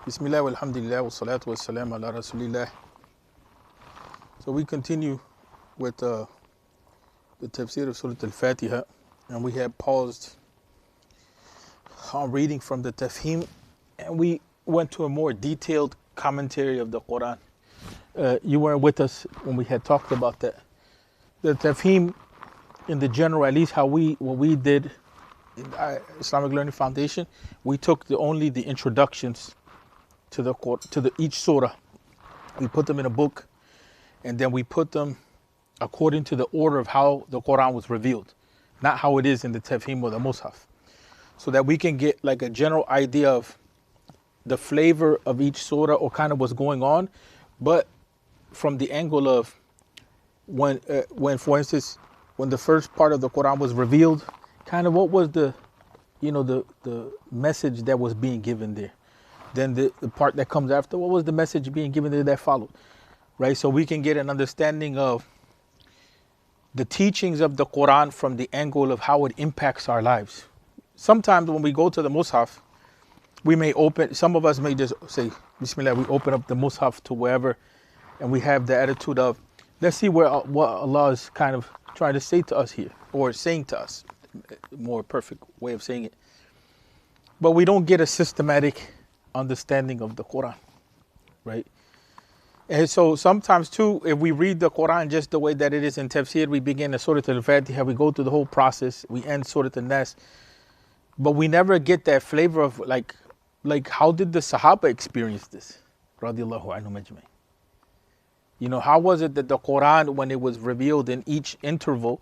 Bismillah walhamdulillah wa salatu wa salam ala rasulillah. So we continue with the tafsir of Surah Al-Fatiha, and we had paused on reading from the Tafhim, and we went to a more detailed commentary of the Quran. You weren't with us when we had talked about that. The Tafhim, in the general, at least what we did in Islamic Learning Foundation, we took only the introductions to each surah. We put them in a book, and then we put them according to the order of how the Quran was revealed, not how it is in the Tafhim or the Mus'haf, so that we can get like a general idea of the flavor of each surah or kind of what's going on, but from the angle of when for instance, when the first part of the Quran was revealed, kind of what was the message that was being given there. Then the part that comes after, what was the message being given there that followed, right? So we can get an understanding of the teachings of the Quran from the angle of how it impacts our lives. Sometimes when we go to the Mus'haf, some of us may just say, Bismillah, we open up the Mus'haf to wherever, and we have the attitude of, let's see what Allah is kind of trying to say to us here, or saying to us, more perfect way of saying it. But we don't get a systematic understanding of the Quran, right? And so sometimes too, if we read the Quran just the way that it is in tafsir, we begin the Surah Al-Fatiha, we go through the whole process, we end Surah Al-Nas, but we never get that flavor of like how did the Sahaba experience this? Radiallahu anhum ajmain. How was it that the Quran, when it was revealed in each interval,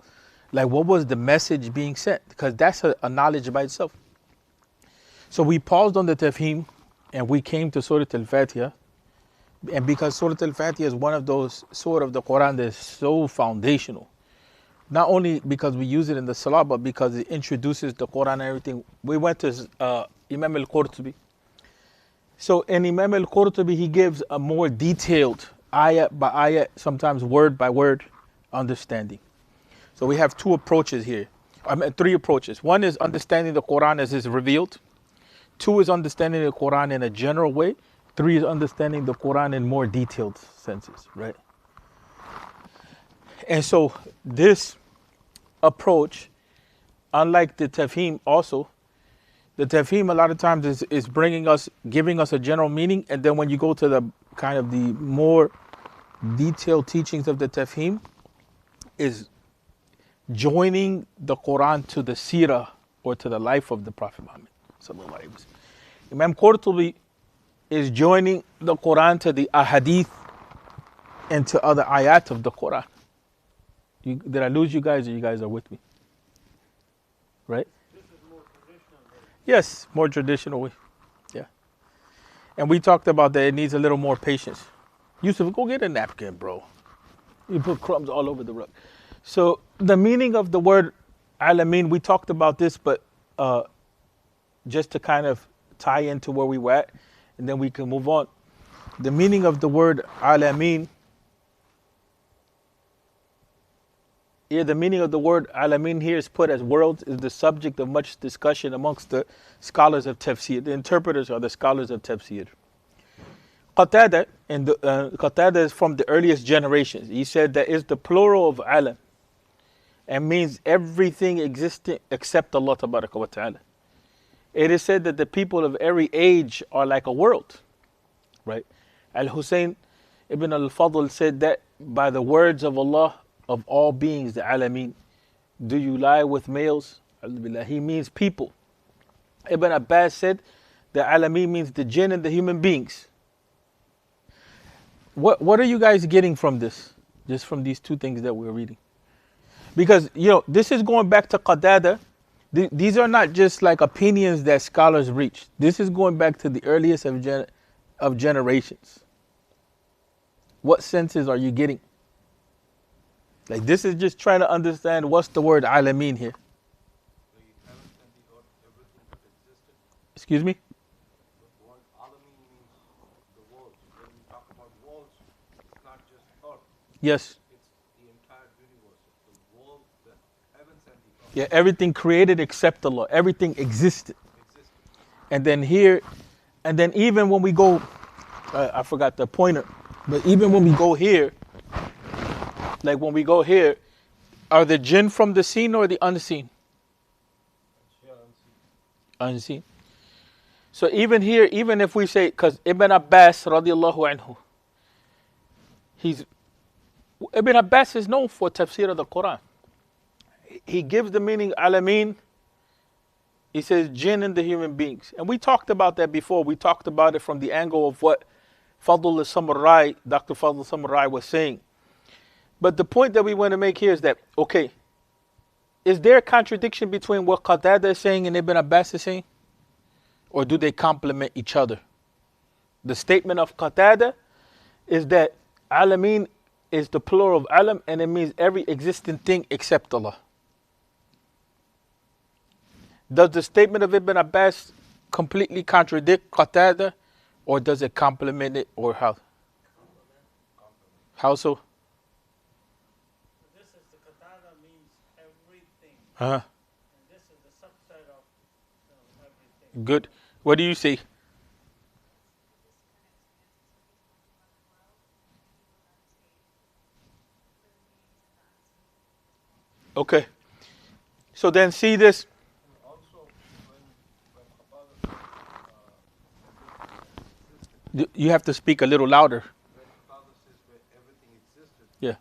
like what was the message being sent? Because that's a knowledge by itself. So we paused on the Tafhim, and we came to Surah Al-Fatiha. And because Surah Al-Fatiha is one of those surah of the Quran that is so foundational, not only because we use it in the Salah, but because it introduces the Quran and everything. We went to Imam Al-Qurtubi. So in Imam Al-Qurtubi, he gives a more detailed ayat by ayat, sometimes word by word understanding. So we have three approaches here. Three approaches. One is understanding the Quran as it's revealed. Two is understanding the Quran in a general way. Three is understanding the Quran in more detailed senses, right? And so this approach, unlike the Tafhim also, the Tafhim a lot of times is giving us a general meaning, and then when you go to the kind of the more detailed teachings of the Tafhim, is joining the Quran to the seerah or to the life of the Prophet Muhammad. Imam Qurtubi is joining the Quran to the ahadith and to other ayat of the Quran. Did I lose you guys, or you guys are with me? Right? This is more traditional way. Yes, more traditional way. Yeah. And we talked about that it needs a little more patience. Yusuf, go get a napkin, bro. You put crumbs all over the rug. So the meaning of the word alamin, we talked about this, but just to kind of tie into where we were at, and then we can move on. The meaning of the word alamin, the meaning of the word alamin here is put as worlds, is the subject of much discussion amongst the scholars of tafsir. The interpreters are the scholars of tafsir. Qatada, and Qatada is from the earliest generations. He said that is the plural of alam, and means everything existing except Allah tabaraka wa ta'ala. It is said that the people of every age are like a world, right? Al-Husayn ibn al-Fadl said that by the words of Allah, of all beings, the alamin, do you lie with males? He means people. Ibn Abbas said the alamin means the jinn and the human beings. What are you guys getting from this? Just from these two things that we're reading? Because, this is going back to Qatada. These are not just like opinions that scholars reach. This is going back to the earliest of generations. What senses are you getting? Like, this is just trying to understand what's the word alamin here. The heavens and the earth, everything that existed. Excuse me? The word alamin means the world. When we talk about worlds, it's not just earth. Yes. It's the entire universe. The world, the heavens and the earth. Yeah, everything created except Allah. Everything existed. And then here, And then even when we go, I forgot the pointer, but even when we go here, like when we go here, are the jinn from the seen or the unseen? Unseen. So even here, even if we say, because Ibn Abbas radiallahu anhu, Ibn Abbas is known for tafsir of the Quran. He gives the meaning alameen. He says jinn and the human beings. And we talked about that before. We talked about it from the angle of what Fadl al-Samurai, Dr. Fadl al-Samurai was saying. But the point that we want to make here is that, okay, is there a contradiction between what Qatada is saying and Ibn Abbas is saying? Or do they complement each other? The statement of Qatada is that alameen is the plural of alam, and it means every existing thing except Allah. Does the statement of Ibn Abbas completely contradict Qatada, or does it complement it, or how? How so? This is the Qatada means everything. Uh-huh. And this is the subset of everything. Good. What do you see? Okay. So then see this. Also, when Kabbalah You have to speak a little louder. when Kabbalah says where everything existed, Yeah.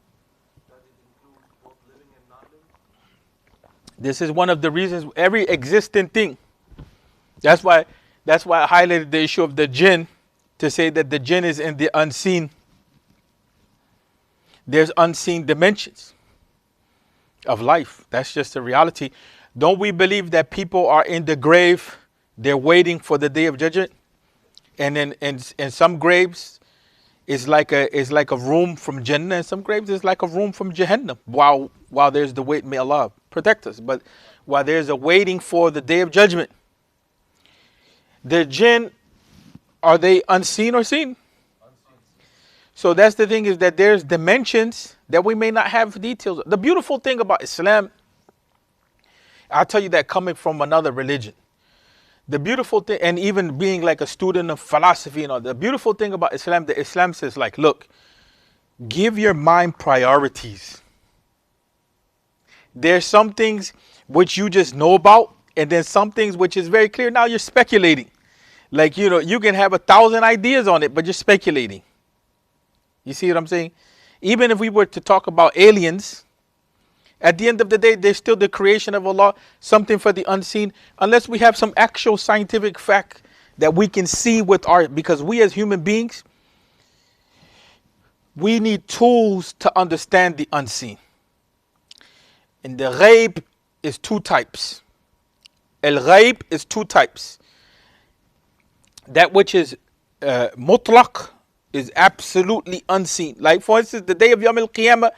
does it include both living and non-living? This is one of the reasons every existing thing. That's why I highlighted the issue of the jinn, to say that the jinn is in the unseen. There's unseen dimensions of life. That's just a reality. Don't we believe that people are in the grave, they're waiting for the day of judgment? And then in some graves it's like a room from Jannah, and some graves is like a room from Jahannam. While there's the wait, may Allah protect us. But while there's a waiting for the day of judgment, the jinn, are they unseen or seen? So that's the thing, is that there's dimensions that we may not have details of. The beautiful thing about Islam, I'll tell you that coming from another religion. The beautiful thing, and even being like a student of philosophy and all, the beautiful thing about Islam, that Islam says, like, look, give your mind priorities. There's some things which you just know about, and then some things which is very clear. Now you're speculating. Like, you can have 1,000 ideas on it, but you're speculating. You see what I'm saying? Even if we were to talk about aliens, at the end of the day, they're still the creation of Allah, something for the unseen, unless we have some actual scientific fact that we can see with because we as human beings, we need tools to understand the unseen. And the ghaib is two types. Al-ghaib is two types. That which is mutlaq, is absolutely unseen. Like, for instance, the day of Yawm al-Qiyamah,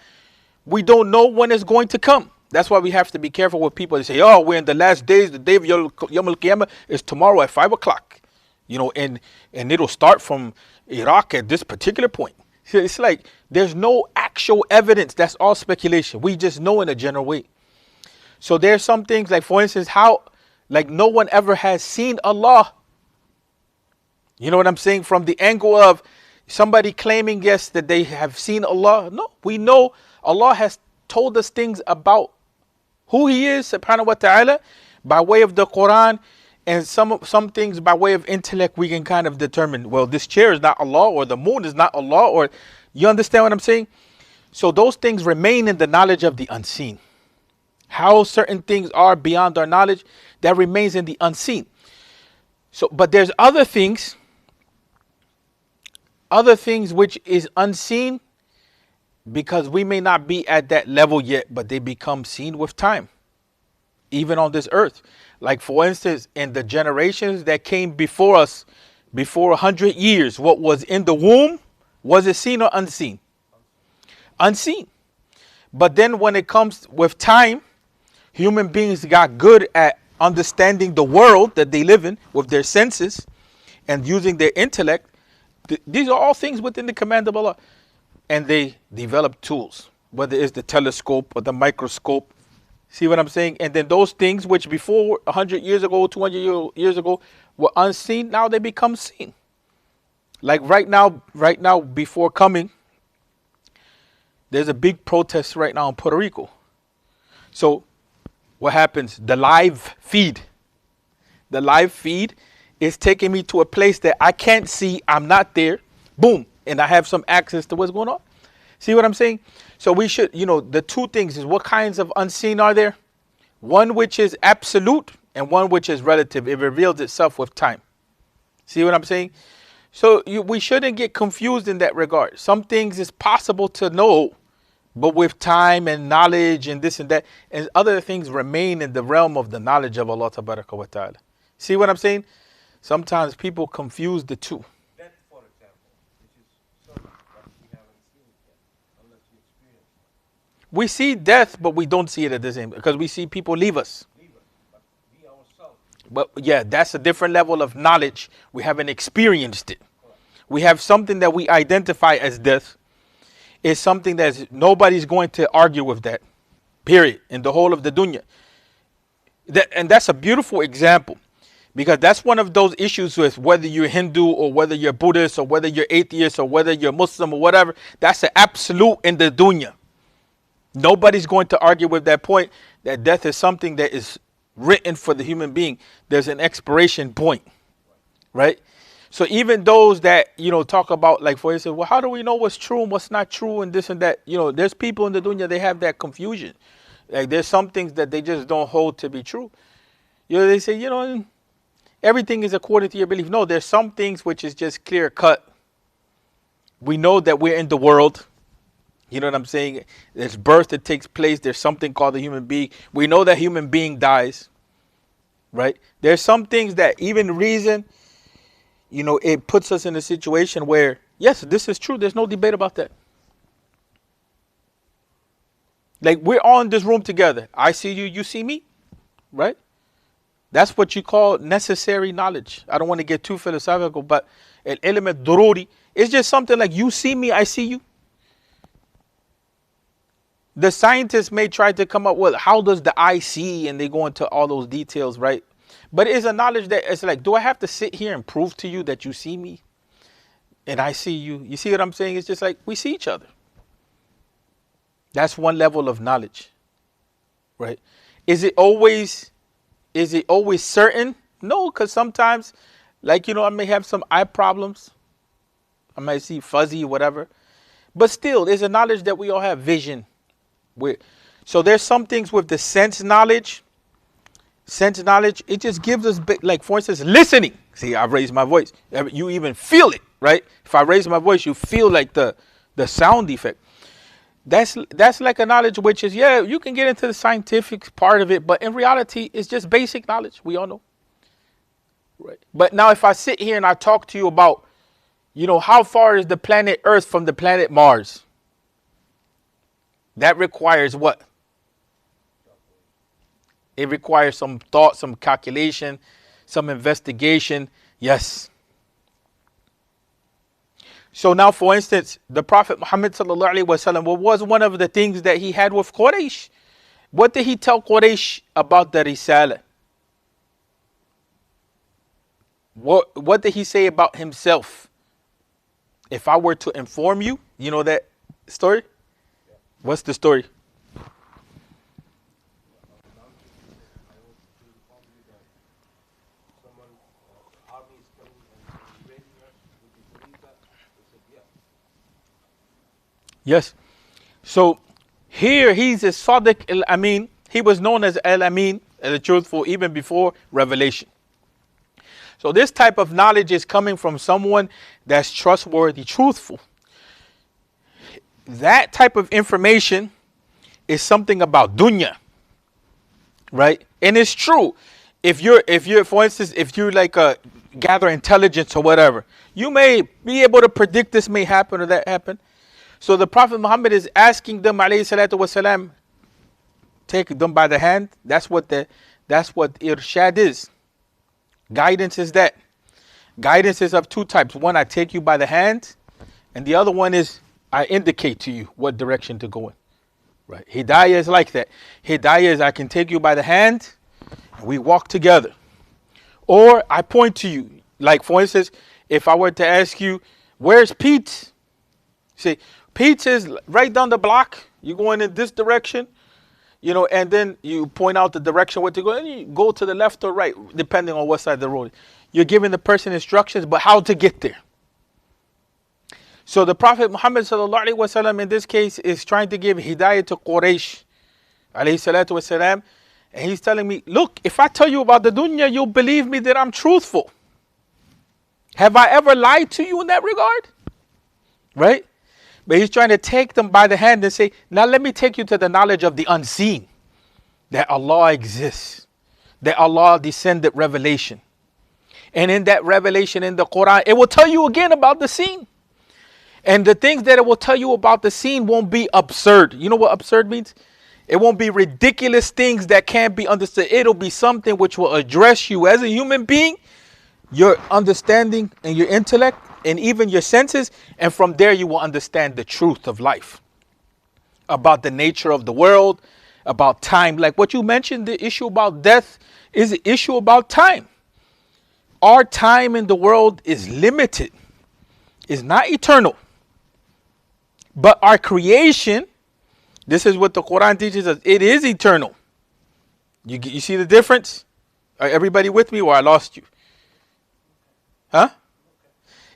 we don't know when it's going to come. That's why we have to be careful with people that say, oh, we're in the last days. The day of Yawm al-Qiyamah is tomorrow at 5 o'clock. And it'll start from Iraq at this particular point. It's like there's no actual evidence. That's all speculation. We just know in a general way. So there's some things, like, for instance, no one ever has seen Allah. You know what I'm saying? From the angle of somebody claiming, yes, that they have seen Allah. No, we know Allah has told us things about who He is, subhanahu wa ta'ala, by way of the Quran, and some things by way of intellect we can kind of determine, well, this chair is not Allah, or the moon is not Allah, or you understand what I'm saying? So those things remain in the knowledge of the unseen. How certain things are beyond our knowledge, that remains in the unseen. So, but there's other things which is unseen, because we may not be at that level yet, but they become seen with time, even on this earth. Like, for instance, in the generations that came before us, before 100 years, what was in the womb, was it seen or unseen? Unseen. But then when it comes with time, human beings got good at understanding the world that they live in with their senses and using their intellect. These are all things within the command of Allah. And they develop tools, whether it's the telescope or the microscope. See what I'm saying? And then those things which before 100 years ago, 200 years ago, were unseen, now they become seen. Like right now, before coming, there's a big protest right now in Puerto Rico. So what happens? The live feed is taking me to a place that I can't see. I'm not there. Boom. And I have some access to what's going on. See what I'm saying? So we should, the two things is, what kinds of unseen are there? One which is absolute and one which is relative. It reveals itself with time. See what I'm saying? So we shouldn't get confused in that regard. Some things is possible to know, but with time and knowledge and this and that, and other things remain in the realm of the knowledge of Allah Tabaraka wa Ta'ala. See what I'm saying? Sometimes people confuse the two. Death, for example, which is certain, but we haven't seen it yet, unless you experience it. We see death, but we don't see it at the same, because we see people leave us. Leave us, but we ourselves. But yeah, that's a different level of knowledge. We haven't experienced it. We have something that we identify as death. It's something that nobody's going to argue with that, period, in the whole of the dunya. And that's a beautiful example, because that's one of those issues with whether you're Hindu or whether you're Buddhist or whether you're atheist or whether you're Muslim or whatever. That's an absolute in the dunya. Nobody's going to argue with that point, that death is something that is written for the human being. There's an expiration point, right? So even those that, talk about, like, for instance, well, how do we know what's true and what's not true and this and that? There's people in the dunya, they have that confusion. Like, there's some things that they just don't hold to be true. They say, everything is according to your belief. No, there's some things which is just clear cut. We know that we're in the world. You know what I'm saying? There's birth that takes place. There's something called the human being. We know that human being dies, right? There's some things that even reason, it puts us in a situation where, yes, this is true. There's no debate about that. Like, we're all in this room together. I see you, you see me, right? That's what you call necessary knowledge. I don't want to get too philosophical, but al-ilm al-dururi, it's just something like, you see me, I see you. The scientists may try to come up with, how does the eye see? And they go into all those details, right? But it's a knowledge that it's like, do I have to sit here and prove to you that you see me and I see you? You see what I'm saying? It's just like, we see each other. That's one level of knowledge, right? Is it always certain? No, because sometimes, like, I may have some eye problems. I might see fuzzy, whatever. But still, there's a knowledge that we all have, vision. So there's some things with the sense knowledge. Sense knowledge, it just gives us, like, for instance, listening. See, I raised my voice. You even feel it, right? If I raise my voice, you feel like the sound effect. That's like a knowledge which is, yeah, you can get into the scientific part of it, but in reality, it's just basic knowledge. We all know, right? But now if I sit here and I talk to you about, how far is the planet Earth from the planet Mars? That requires what? It requires some thought, some calculation, some investigation. Yes. So now, for instance, the Prophet Muhammad sallallahu alaihi wasallam, what was one of the things that he had with Quraysh? What did he tell Quraysh about the Risala? What did he say about himself? If I were to inform you, you know that story? What's the story? Yes. So here he's a Sadiq al-Amin. He was known as al-Amin, the truthful, even before revelation. So this type of knowledge is coming from someone that's trustworthy, truthful. That type of information is something about dunya, right? And it's true. If you're, for instance, if you like gather intelligence or whatever, you may be able to predict this may happen or that happen. So the Prophet Muhammad is asking them, alayhi salatu wasalam, take them by the hand. That's what irshad is. Guidance is that. Guidance is of two types. One, I take you by the hand, and the other one is I indicate to you what direction to go in. Right? Hidayah is like that. Hidayah is I can take you by the hand, and we walk together. Or I point to you. Like, for instance, if I were to ask you, where's Pete? Say, Pete is right down the block. You're going in this direction, and then you point out the direction where to go, and you go to the left or right, depending on what side of the road. You're giving the person instructions, but how to get there. So the Prophet Muhammad sallallahu alaihi wasallam in this case is trying to give hidayah to Quraysh, alayhi salatu wasalam, and he's telling me, look, if I tell you about the dunya, you'll believe me that I'm truthful. Have I ever lied to you in that regard? Right? But he's trying to take them by the hand and say, now let me take you to the knowledge of the unseen. That Allah exists. That Allah descended revelation. And in that revelation in the Quran, it will tell you again about the seen. And the things that it will tell you about the seen won't be absurd. You know what absurd means? It won't be ridiculous things that can't be understood. It'll be something which will address you as a human being, your understanding and your intellect, and even your senses. And from there you will understand the truth of life. About the nature of the world, about time. Like what you mentioned, the issue about death is the issue about time. Our time in the world is limited. It's not eternal. But our creation, this is what the Quran teaches us, it is eternal. You see the difference? Are everybody with me or I lost you? Huh?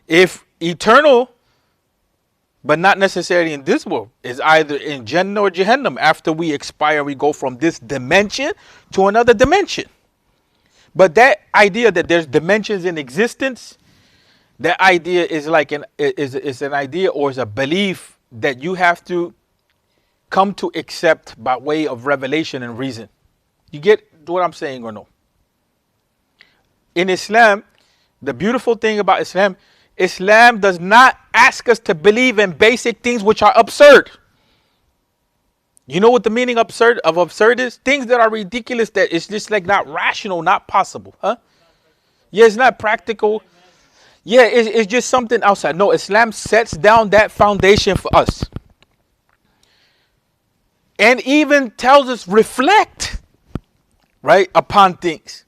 If eternal, but not necessarily in this world, is either in Jannah or Jahannam. After we expire, we go from this dimension to another dimension. But that idea that there's dimensions in existence, that idea is like an idea or is a belief that you have to come to accept by way of revelation and reason. You get what I'm saying or no? In Islam, the beautiful thing about Islam, Islam does not ask us to believe in basic things which are absurd. You know what the meaning of absurd is? Things that are ridiculous, that it's just like not rational, not possible. Huh? Yeah, it's not practical. Yeah, it's just something outside. No, Islam sets down that foundation for us. And even tells us reflect, right, upon things.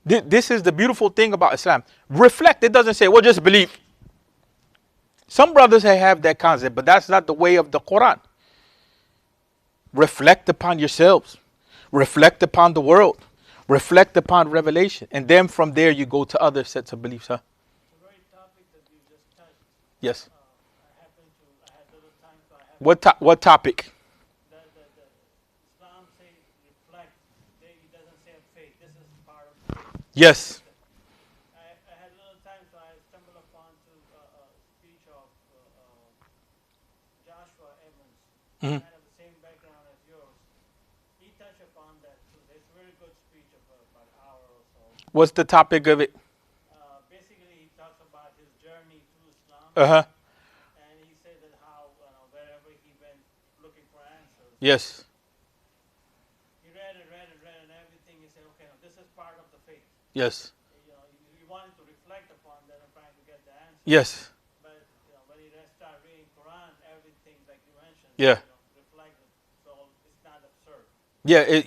This is the beautiful thing about Islam. Reflect. It doesn't say, well, just believe. Some brothers have that concept, but that's not the way of the Quran. Reflect upon yourselves. Reflect upon the world. Reflect upon revelation. And then from there you go to other sets of beliefs. Huh? The very topic that you just touched. Yes. I had little time, so I have What topic? the Islam says reflect. It doesn't say faith. This is part of faith. Yes. I had little time, so I stumbled upon a speech of Joshua Evans. Mhm. Kind of the same background as yours. He touched upon that too. It's a very good speech of about an hour or so. What's the topic of it? Basically, he talks about his journey through Islam. Uh-huh. And he said that how wherever he went looking for answers, Yes. he read and everything. He said, okay, now this is part of the faith. Yes. He wanted to reflect upon that and trying to get the answer. Yes. But when he started reading Quran, everything like you mentioned, Yeah. reflected. So it's not absurd. Yeah. It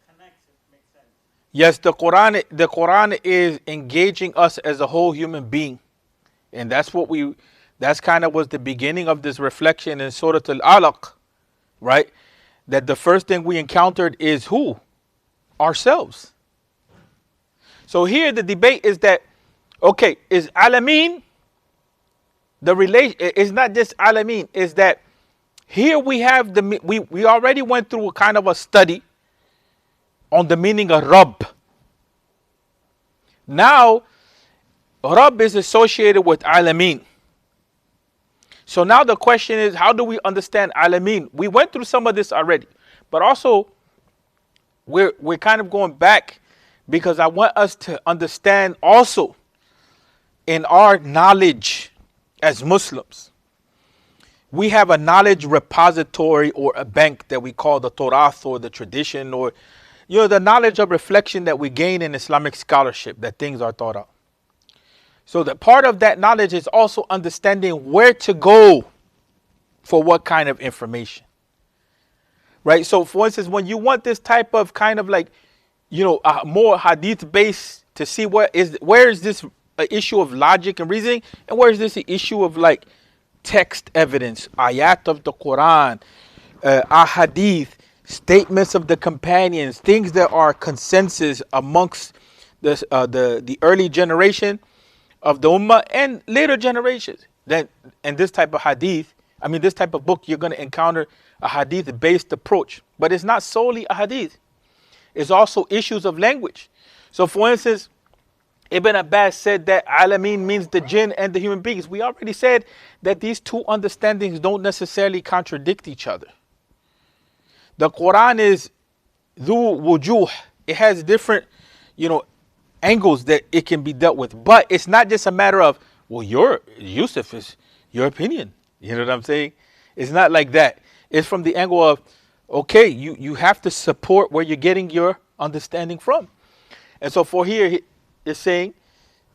connects. It makes sense. Yes. The Quran is engaging us as a whole human being, and that's kind of was the beginning of this reflection in Surah Al-Alaq, right? That the first thing we encountered is who? Ourselves. So here the debate is that, okay, is Alameen, the relation, it's not just Alameen, is that here we have we already went through a kind of a study on the meaning of Rabb. Now, Rabb is associated with Alameen. So now the question is, how do we understand Alameen? We went through some of this already, but also we're kind of going back because I want us to understand also in our knowledge as Muslims, we have a knowledge repository or a bank that we call the Torah or the tradition, or the knowledge of reflection that we gain in Islamic scholarship, that things are thought out. So that part of that knowledge is also understanding where to go for what kind of information. Right? So for instance, when you want this type of kind of like more hadith based to see where is this an issue of logic and reasoning, and where is this an issue of like text evidence, ayat of the Quran, ahadith, statements of the companions, things that are consensus amongst the early generation of the ummah and later generations. Then in this type of hadith, this type of book, you're going to encounter a hadith based approach, but it's not solely a hadith. It's also issues of language. So for instance, Ibn Abbas said that alameen means the jinn and the human beings. We already said that these two understandings don't necessarily contradict each other. The Quran is dhu wujuh. It has different, angles that it can be dealt with. But it's not just a matter of, well, Yusuf is your opinion. You know what I'm saying? It's not like that. It's from the angle of, okay, you have to support where you're getting your understanding from. And so for here, it's saying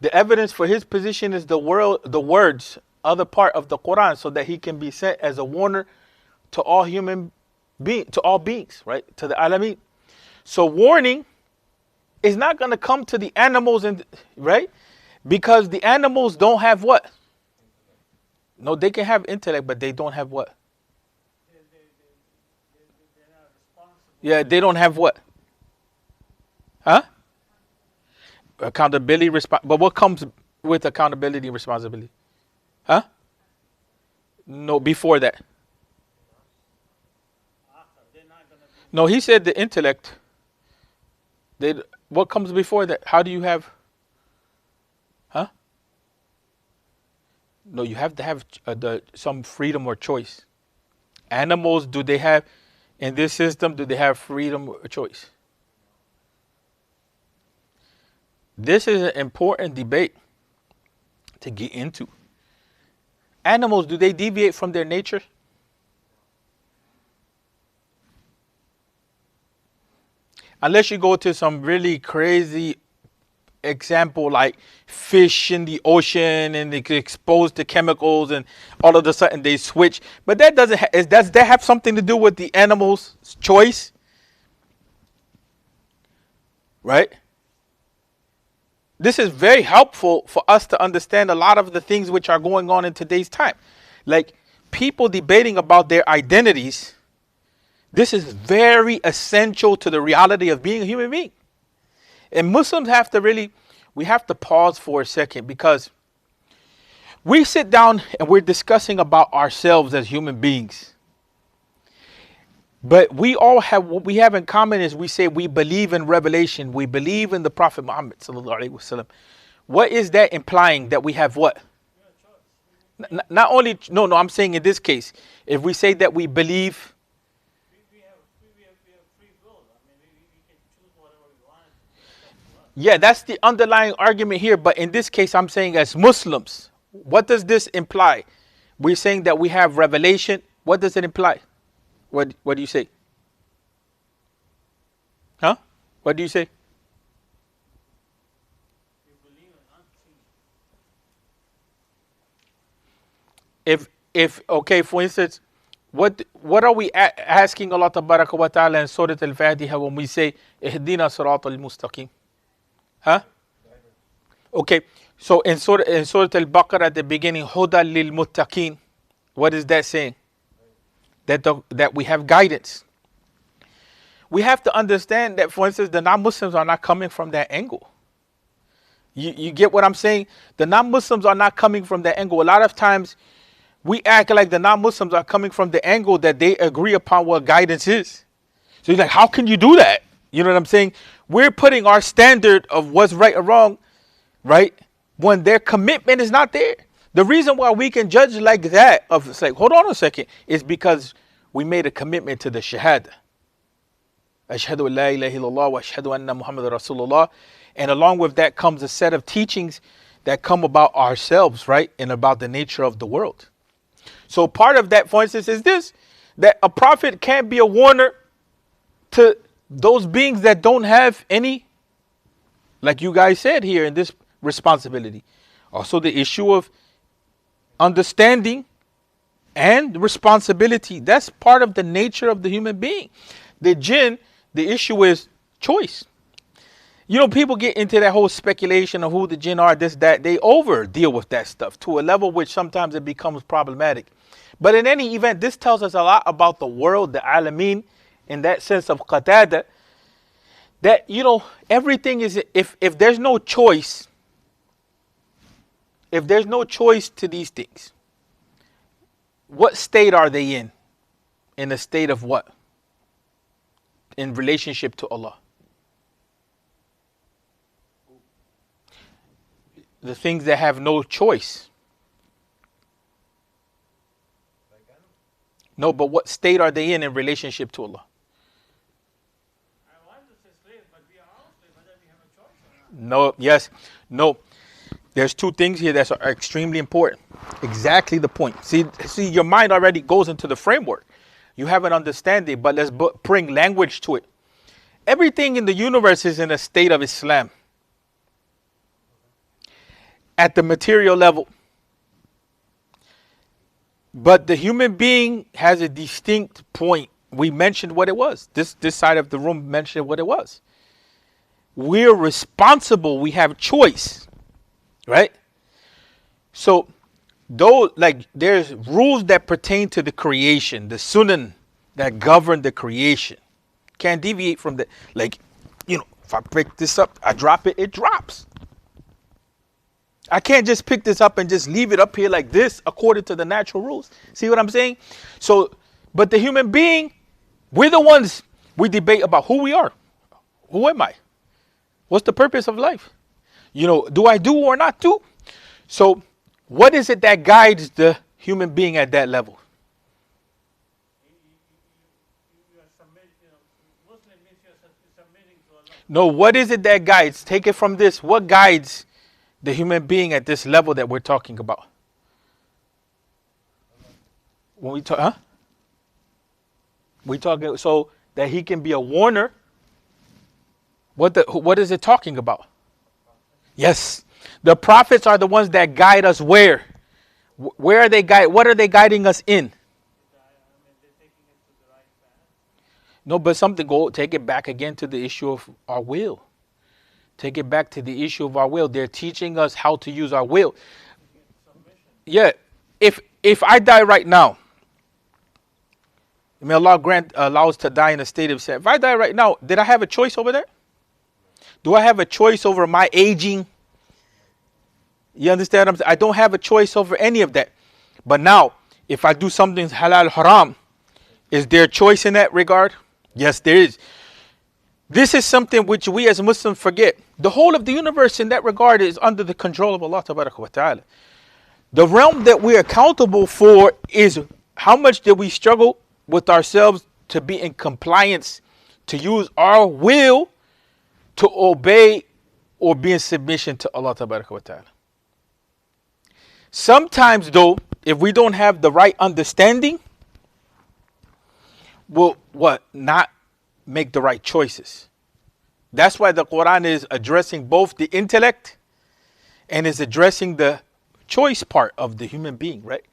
the evidence for his position is the words, other part of the Quran, so that he can be sent as a warner to all all beings, right? To the alameen. So warning is not going to come to the animals, right? Because the animals don't have what? No, they can have intellect, but they don't have what? They're not responsible. Yeah, they don't have what? Huh? Accountability, but what comes with accountability and responsibility? Huh? No, before that. They're not going to be. No, he said the intellect. What comes before that? How do you have? Huh? No, you have to have some freedom or choice. Animals, do they have, in this system, do they have freedom or choice? This is an important debate to get into. Animals, do they deviate from their nature? Unless you go to some really crazy example like fish in the ocean and it's exposed to chemicals and all of a sudden they switch. But that does that have something to do with the animal's choice? Right? This is very helpful for us to understand a lot of the things which are going on in today's time. Like people debating about their identities. This is very essential to the reality of being a human being. And Muslims we have to pause for a second, because we sit down and we're discussing about ourselves as human beings. But what we have in common is we say we believe in revelation. We believe in the Prophet Muhammad sallallahu alaihi wasallam. What is that implying? That we have what? Not only, no, I'm saying in this case, if we say that we believe, We have free will. We can choose whatever we want. yeah, that's the underlying argument here. But in this case, I'm saying as Muslims, what does this imply? We're saying that we have revelation. What does it imply? What do you say? Huh? What do you say? You believe in unseen. If okay, for instance, what are we asking Allah Tabaraka wa Ta'ala in Surah Al-Fatiha when we say Ihdina Sirat al-Mustaqim? Huh? Okay, so in Surah Al-Baqarah at the beginning, Huda lil Muttaqin, what is that saying? That we have guidance. We have to understand that, for instance, the non-Muslims are not coming from that angle. You get what I'm saying? The non-Muslims are not coming from that angle. A lot of times we act like the non-Muslims are coming from the angle that they agree upon what guidance is. So you're like, how can you do that? You know what I'm saying? We're putting our standard of what's right or wrong, right, when their commitment is not there. The reason why we can judge like that, it's like, hold on a second, is because we made a commitment to the shahada. Ashhadu an la ilaha illallah wa ashhadu anna Muhammad Rasulullah. And along with that comes a set of teachings that come about ourselves, right? And about the nature of the world. So part of that, for instance, is this, that a prophet can't be a warner to those beings that don't have any, like you guys said here in this responsibility. Also the issue of understanding and responsibility. That's part of the nature of the human being. The jinn, the issue is choice. You know, people get into that whole speculation of who the jinn are, this, that. They over deal with that stuff to a level which sometimes it becomes problematic. But in any event, this tells us a lot about the world, the alameen, in that sense of qatada, that, you know, everything is, if there's no choice, if there's no choice to these things, what state are they in? In a state of what? In relationship to Allah. The things that have no choice. No, but what state are they in relationship to Allah? I want to say slave, but we are all slaves, whether we have a choice or not. No, yes, no. There's two things here that are extremely important. Exactly the point. See, your mind already goes into the framework. You have an understanding, but let's bring language to it. Everything in the universe is in a state of Islam. At the material level. But the human being has a distinct point. We mentioned what it was. This side of the room mentioned what it was. We're responsible. We have choice. Right? So, there's rules that pertain to the creation, the sunan that govern the creation. Can't deviate from that. Like, you know, if I pick this up, I drop it, it drops. I can't just pick this up and just leave it up here like this according to the natural rules. See what I'm saying? So, but the human being, we're the ones we debate about who we are. Who am I? What's the purpose of life? You know, do I do or not do? So, what is it that guides the human being at that level? You are submitting, you know, Muslim means you are submitting to Allah. No, what is it that guides? Take it from this. What guides the human being at this level that we're talking about? When we talk, huh? We talking so that he can be a warner. What is it talking about? Yes, the prophets are the ones that guide us. Where are they guide? What are they guiding us in? They're taking it to the right path. No, but take it back again to the issue of our will. Take it back to the issue of our will. They're teaching us how to use our will. Yeah, if I die right now, may Allah allow us to die in a state of sin. If I die right now, did I have a choice over that? Do I have a choice over my aging? You understand what I'm saying? I don't have a choice over any of that. But now, if I do something halal haram, is there a choice in that regard? Yes, there is. This is something which we as Muslims forget. The whole of the universe in that regard is under the control of Allah Ta'ala. The realm that we're accountable for is how much did we struggle with ourselves to be in compliance, to use our will to obey or be in submission to Allah Ta'ala. Sometimes though, if we don't have the right understanding, we'll not make the right choices. That's why the Quran is addressing both the intellect and is addressing the choice part of the human being, right?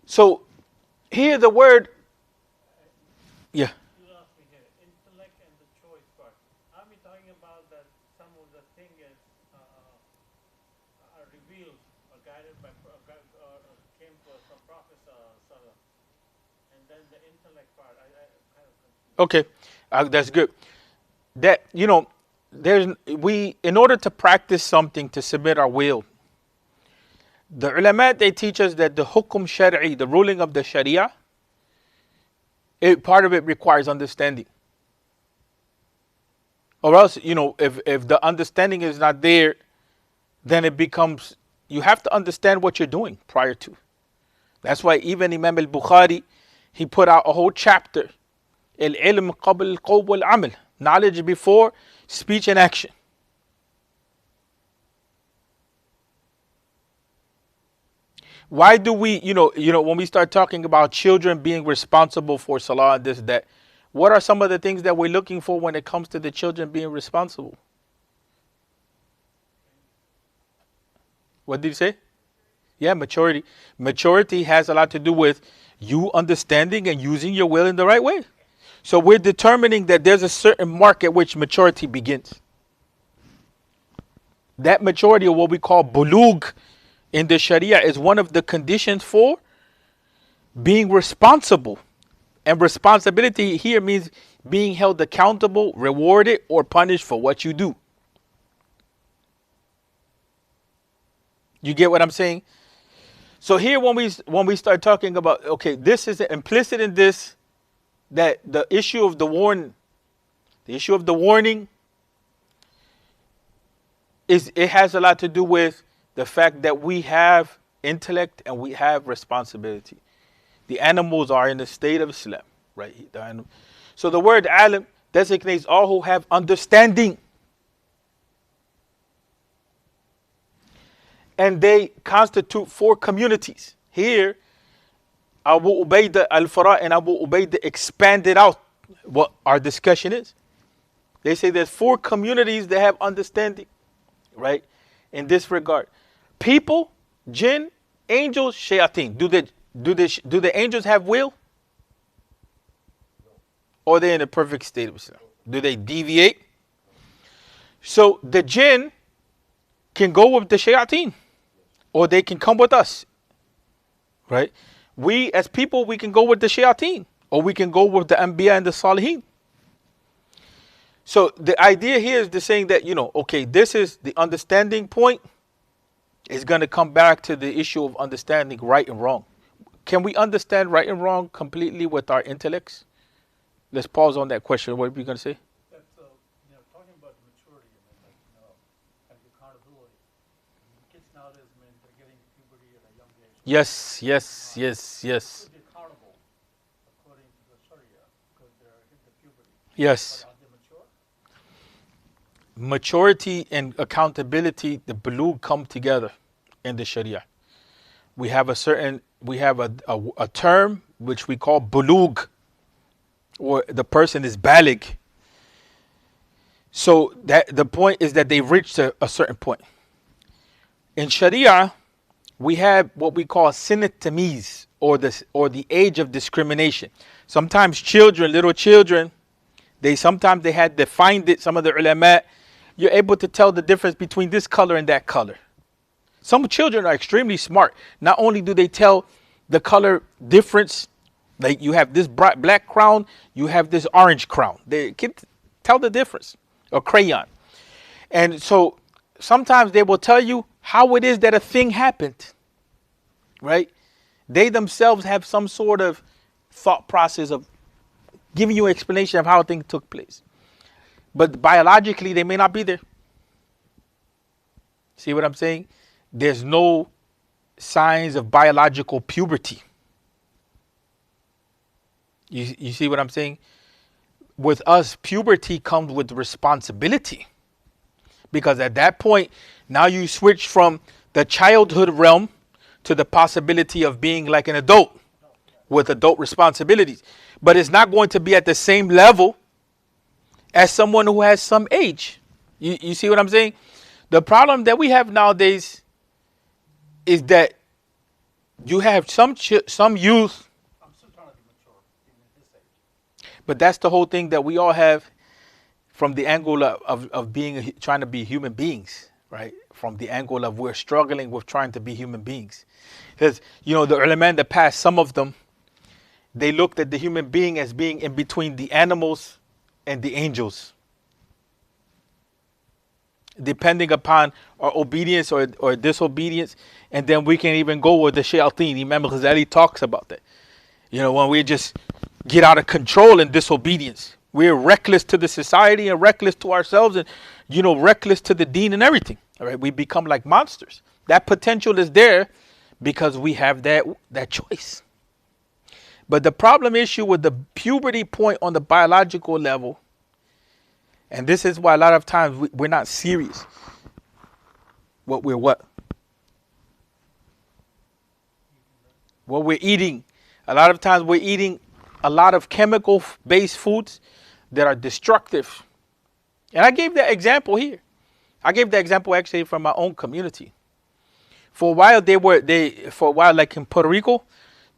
So here the word, yeah. You asked me here, intellect and the choice part. Are we talking about that some of the thing is are revealed or guided by came from Prophet and then the intellect part? I kind of confused. Okay, that's good. That, you know, in order to practice something, to submit our will, the ulama, they teach us that the hukum shari'i, the ruling of the sharia, part of it requires understanding. Or else, you know, if the understanding is not there, then it becomes, you have to understand what you're doing prior to. That's why even Imam al-Bukhari, he put out a whole chapter, al-ilm qabl al-qawl wal-amal, knowledge before speech and action. Why do we, you know, when we start talking about children being responsible for salah and this, that, what are some of the things that we're looking for when it comes to the children being responsible? What did you say? Yeah, maturity. Maturity has a lot to do with you understanding and using your will in the right way. So we're determining that there's a certain mark at which maturity begins. That maturity, or what we call bulug in the Sharia, is one of the conditions for being responsible. And responsibility here means being held accountable, rewarded, or punished for what you do. You get what I'm saying? So here when we start talking about, okay, this is implicit in this, that the issue of the warning is, it has a lot to do with the fact that we have intellect and we have responsibility. The animals are in the state of Islam, right? So the word alim designates all who have understanding. And they constitute 4 communities. Here, Abu Ubaidah al-Farah and Abu Ubaidah expanded out what our discussion is. They say there's 4 communities that have understanding, right? In this regard. People, jinn, angels, shayateen. Do the angels have will? Or are they in a perfect state of Islam? Do they deviate? So the jinn can go with the shayateen, or they can come with us, right? We as people, we can go with the shayateen, or we can go with the anbiya and the salihin. So the idea here is the saying that, okay, this is the understanding point. Is going to come back to the issue of understanding right and wrong. Can we understand right and wrong completely with our intellects? Let's pause on that question. What are you going to say? That's, talking about maturity, and accountability. Kids nowadays, they're getting puberty at a young age. Yes. To be accountable according to the Sharia, because they're into puberty. Yes. But are they mature? Maturity and accountability, the bulugh, come together in the Sharia. We have a term which we call bulugh, or the person is baligh. So that the point is that they've reached a certain point. In Sharia, we have what we call sinat tamiz, or the age of discrimination. Sometimes little children, they had defined it. Some of the ulama, you're able to tell the difference between this color and that color. Some children are extremely smart. Not only do they tell the color difference, like you have this bright black crown, you have this orange crown. They can tell the difference, or crayon. And so sometimes they will tell you how it is that a thing happened, right? They themselves have some sort of thought process of giving you an explanation of how a thing took place. But biologically, they may not be there. See what I'm saying? There's no signs of biological puberty. You see what I'm saying? With us, puberty comes with responsibility. Because at that point, now you switch from the childhood realm to the possibility of being like an adult with adult responsibilities. But it's not going to be at the same level as someone who has some age. You see what I'm saying? The problem that we have nowadays is that you have some youth. I'm still trying to be mature even at this age. But that's the whole thing that we all have from the angle of trying to be human beings, right? From the angle of we're struggling with trying to be human beings. Because, the ulama in the past, some of them, they looked at the human being as being in between the animals and the angels. Depending upon our obedience or disobedience. And then we can even go with the shayateen. Imam Ghazali talks about that. When we just get out of control in disobedience. We're reckless to the society and reckless to ourselves and, reckless to the deen and everything. All right, we become like monsters. That potential is there because we have that choice. But the problem issue with the puberty point on the biological level, and this is why a lot of times we're not serious. What we're eating. A lot of times we're eating a lot of chemical-based foods that are destructive. And I gave that example here. I gave that example actually from my own community. For a while, like in Puerto Rico,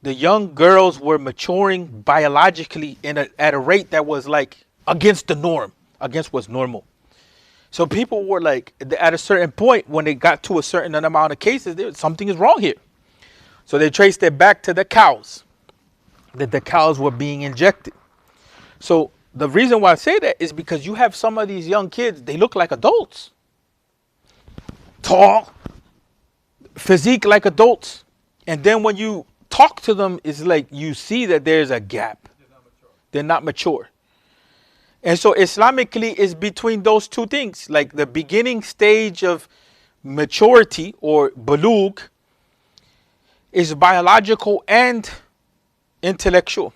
the young girls were maturing biologically at a rate that was like against the norm, against what's normal. So people were like, at a certain point, when they got to a certain amount of cases, something is wrong here. So they traced it back to the cows, that the cows were being injected. So the reason why I say that is because you have some of these young kids, they look like adults. Tall, physique like adults. And then when you talk to them, it's like you see that there's a gap. They're not mature. And so Islamically is between those two things. Like the beginning stage of maturity or bulugh is biological and intellectual.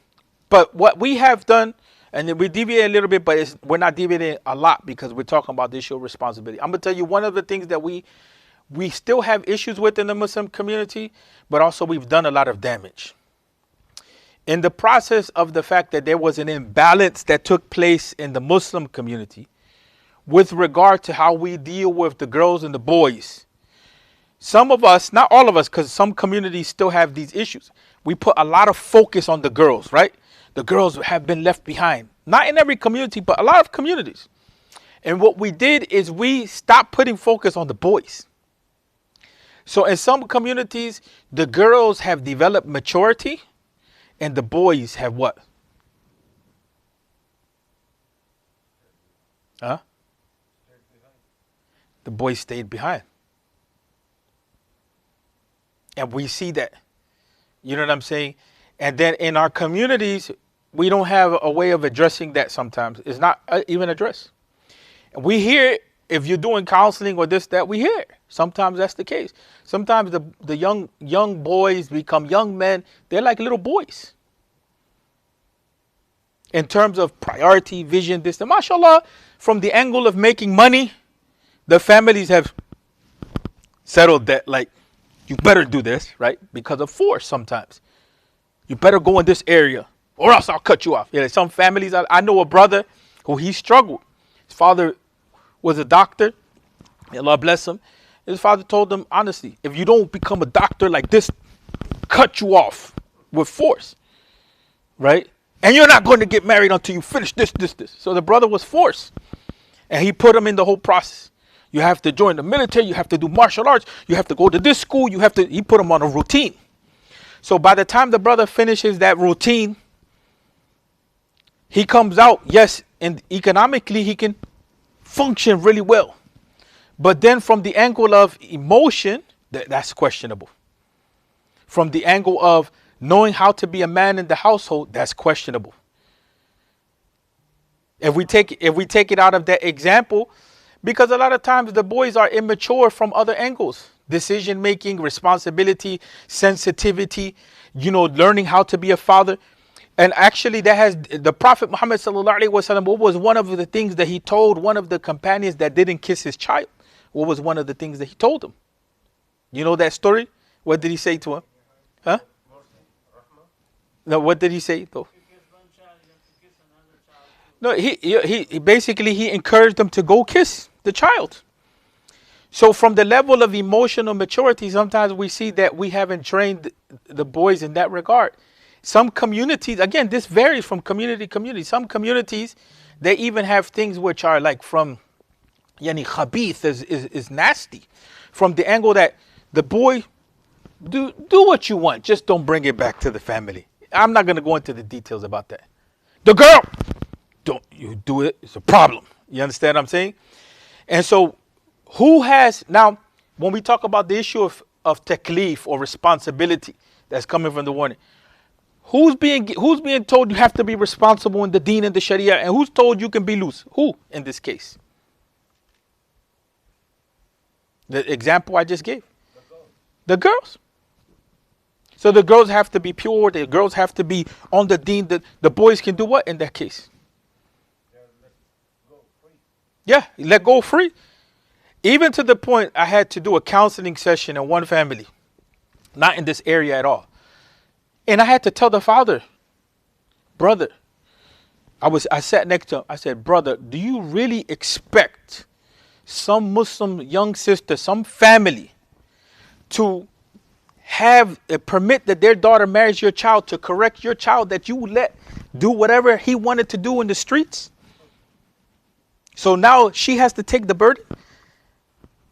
But what we have done, and we deviate a little bit, but we're not deviating a lot because we're talking about the issue of responsibility. I'm going to tell you one of the things that we still have issues with in the Muslim community, but also we've done a lot of damage. In the process of the fact that there was an imbalance that took place in the Muslim community with regard to how we deal with the girls and the boys. Some of us, not all of us, because some communities still have these issues. We put a lot of focus on the girls, right? The girls have been left behind. Not in every community, but a lot of communities. And what we did is we stopped putting focus on the boys. So in some communities, the girls have developed maturity and the boys have what? Huh? The boys stayed behind. And we see that. You know what I'm saying? And then in our communities, we don't have a way of addressing that sometimes. It's not even addressed. We hear, if you're doing counseling or this, that, we hear. Sometimes that's the case. Sometimes the young boys become young men. They're like little boys. In terms of priority, vision, this, and mashallah, from the angle of making money, the families have settled that, like, you better do this, right? Because of force sometimes. You better go in this area or else I'll cut you off. Yeah, some families, I know a brother who he struggled. His father was a doctor. Allah bless him. His father told him, honestly, if you don't become a doctor like this, cut you off with force, right? And you're not going to get married until you finish this. So the brother was forced. And he put him in the whole process. You have to join the military. You have to do martial arts. You have to go to this school. He put him on a routine. So by the time the brother finishes that routine, he comes out, yes, and economically he can function really well. But then from the angle of emotion, that's questionable. From the angle of knowing how to be a man in the household, that's questionable. If we take it out of that example, because a lot of times the boys are immature from other angles. Decision making, responsibility, sensitivity, learning how to be a father. And actually that has the Prophet Muhammad sallallahu alaihi wasallam, what was one of the things that he told one of the companions that didn't kiss his child? What was one of the things that he told him? You know that story? What did he say to him? Huh? No, what did he say though? No, he basically he encouraged them to go kiss the child. So from the level of emotional maturity, sometimes we see that we haven't trained the boys in that regard. Some communities, again, this varies from community to community. Some communities, they even have things which are like from, khabith is nasty. From the angle that the boy, do what you want, just don't bring it back to the family. I'm not going to go into the details about that. The girl, don't you do it, it's a problem. You understand what I'm saying? And so who has, now, when we talk about the issue of taklif or responsibility that's coming from the warning, who's being told you have to be responsible in the deen and the sharia, and who's told you can be loose? Who in this case? The example I just gave. The girls. So the girls have to be pure, the girls have to be on the deen. The boys can do what in that case? Yeah, let go free. Even to the point I had to do a counseling session in one family, not in this area at all. And I had to tell the father, brother, I sat next to him. I said, brother, do you really expect some Muslim young sister, some family to have a permit that their daughter marries your child, to correct your child, that you let do whatever he wanted to do in the streets? So now she has to take the burden,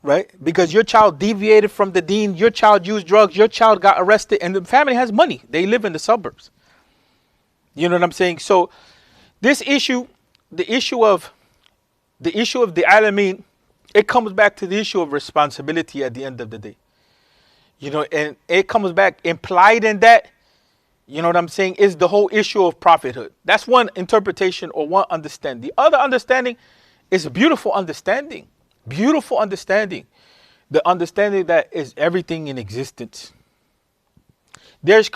right? Because your child deviated from the deen, your child used drugs, your child got arrested, and the family has money. They live in the suburbs. You know what I'm saying? So this issue, the issue of the alameen, it comes back to the issue of responsibility at the end of the day. You know, and it comes back implied in that, you know what I'm saying, is the whole issue of prophethood. That's one interpretation or one understanding. The other understanding is a beautiful understanding. Beautiful understanding. The understanding that is everything in existence. There's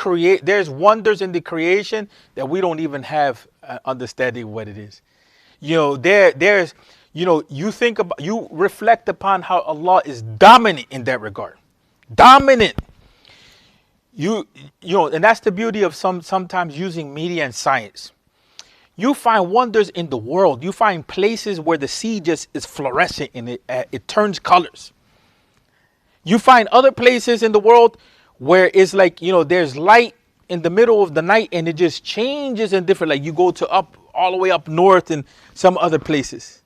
wonders in the creation that we don't even have understanding of what it is. You know, there's, you know, you reflect upon how Allah is dominant in that regard. Dominant. You know, and that's the beauty of sometimes using media and science. You find wonders in the world. You find places where the sea just is fluorescent and it turns colors. You find other places in the world where it's like, you know, there's light in the middle of the night and it just changes in different, like you go to all the way up north and some other places.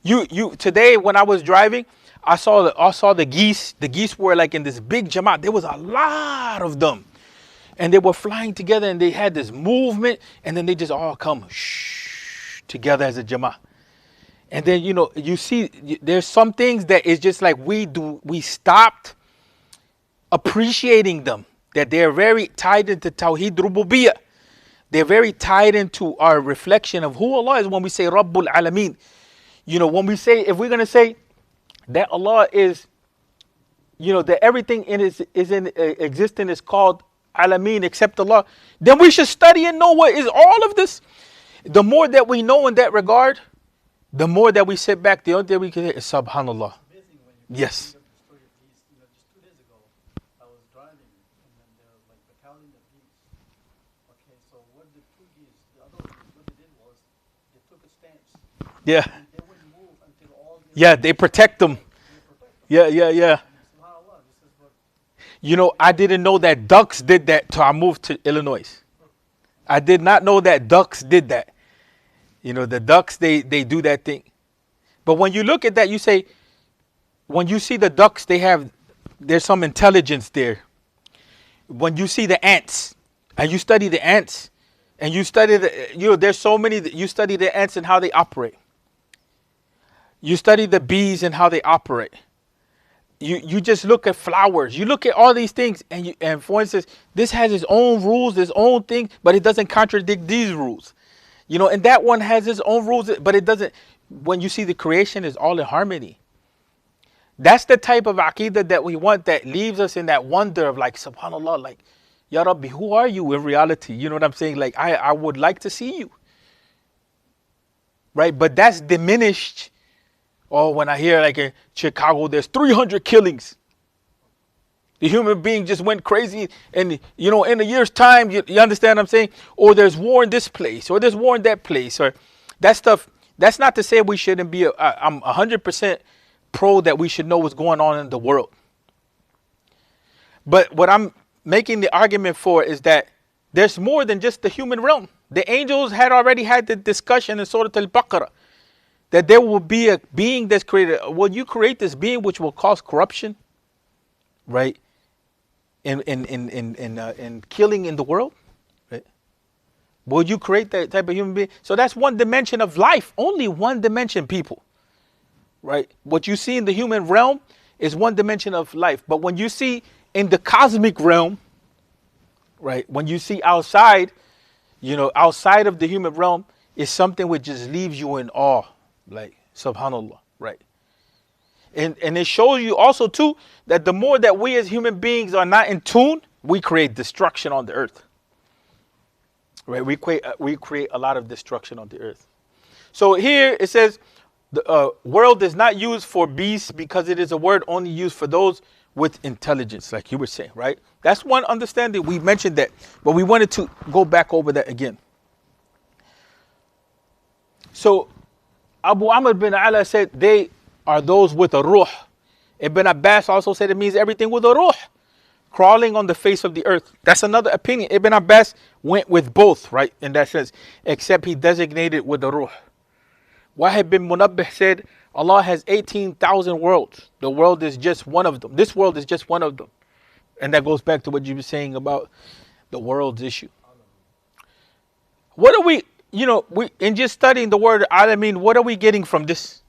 Today when I was driving, I saw the geese. The geese were like in this big jamaat. There was a lot of them. And they were flying together and they had this movement and then they just all come together as a jamaat. And then, you know, you see there's some things that is just like we stopped appreciating them, that they're very tied into Tawheed Rububiyyah. They're very tied into our reflection of who Allah is when we say Rabbul Alameen. You know, when we say, if we're going to say that Allah is, you know, that everything is in existence is called Alameen except Allah, then we should study and know what is all of this. The more that we know in that regard, the more that we sit back, the only thing we can say is Subhanallah. Yes. Just 2 days ago, I was driving, and then there was like battalion of geese. Okay, so what the two geese, the other geese, what they did was they took a stance. Yeah. And they wouldn't move until all the Yeah, they protect them. Yeah. SubhanAllah, this is what. You know, I didn't know that ducks did that till I moved to Illinois. I did not know that ducks did that. You know, the ducks, they do that thing. But when you look at that, you say, when you see the ducks, there's some intelligence there. When you see the ants, and you study the ants, and you study there's so many, you study the ants and how they operate. You study the bees and how they operate. You just look at flowers. You look at all these things, and for instance, this has its own rules, its own thing, but it doesn't contradict these rules. You know, and that one has its own rules, but it doesn't. When you see the creation is all in harmony. That's the type of aqidah that we want, that leaves us in that wonder of like, subhanallah, like, Ya Rabbi, who are you in reality? You know what I'm saying? Like, I would like to see you. Right? But that's diminished. Oh, when I hear like in Chicago, there's 300 killings. The human being just went crazy. And, you know, in a year's time, you understand what I'm saying? Or there's war in this place, or there's war in that place, or that stuff. That's not to say we shouldn't be, I'm 100% pro that we should know what's going on in the world. But what I'm making the argument for is that there's more than just the human realm. The angels had already had the discussion in Surah Al-Baqarah that there will be a being that's created. Will you create this being which will cause corruption, right? In killing in the world, right? Will you create that type of human being? So that's one dimension of life. Only one dimension, people. Right? What you see in the human realm is one dimension of life. But when you see in the cosmic realm, right? When you see outside, you know, outside of the human realm is something which just leaves you in awe. Like, subhanallah, right? And it shows you also too that the more that we as human beings are not in tune, we create destruction on the earth. Right? We create a lot of destruction on the earth. So here it says, the world is not used for beasts because it is a word only used for those with intelligence, like you were saying, right? That's one understanding. We mentioned that, but we wanted to go back over that again. So Abu Amr bin Ala said they are those with a ruh. Ibn Abbas also said it means everything with a ruh, crawling on the face of the earth. That's another opinion. Ibn Abbas went with both, right, in that sense, except he designated with the ruh. Wahib bin Munabbih said, Allah has 18,000 worlds. The world is just one of them. This world is just one of them. And that goes back to what you were saying about the world's issue. What are we, we in just studying the word Alameen, what are we getting from this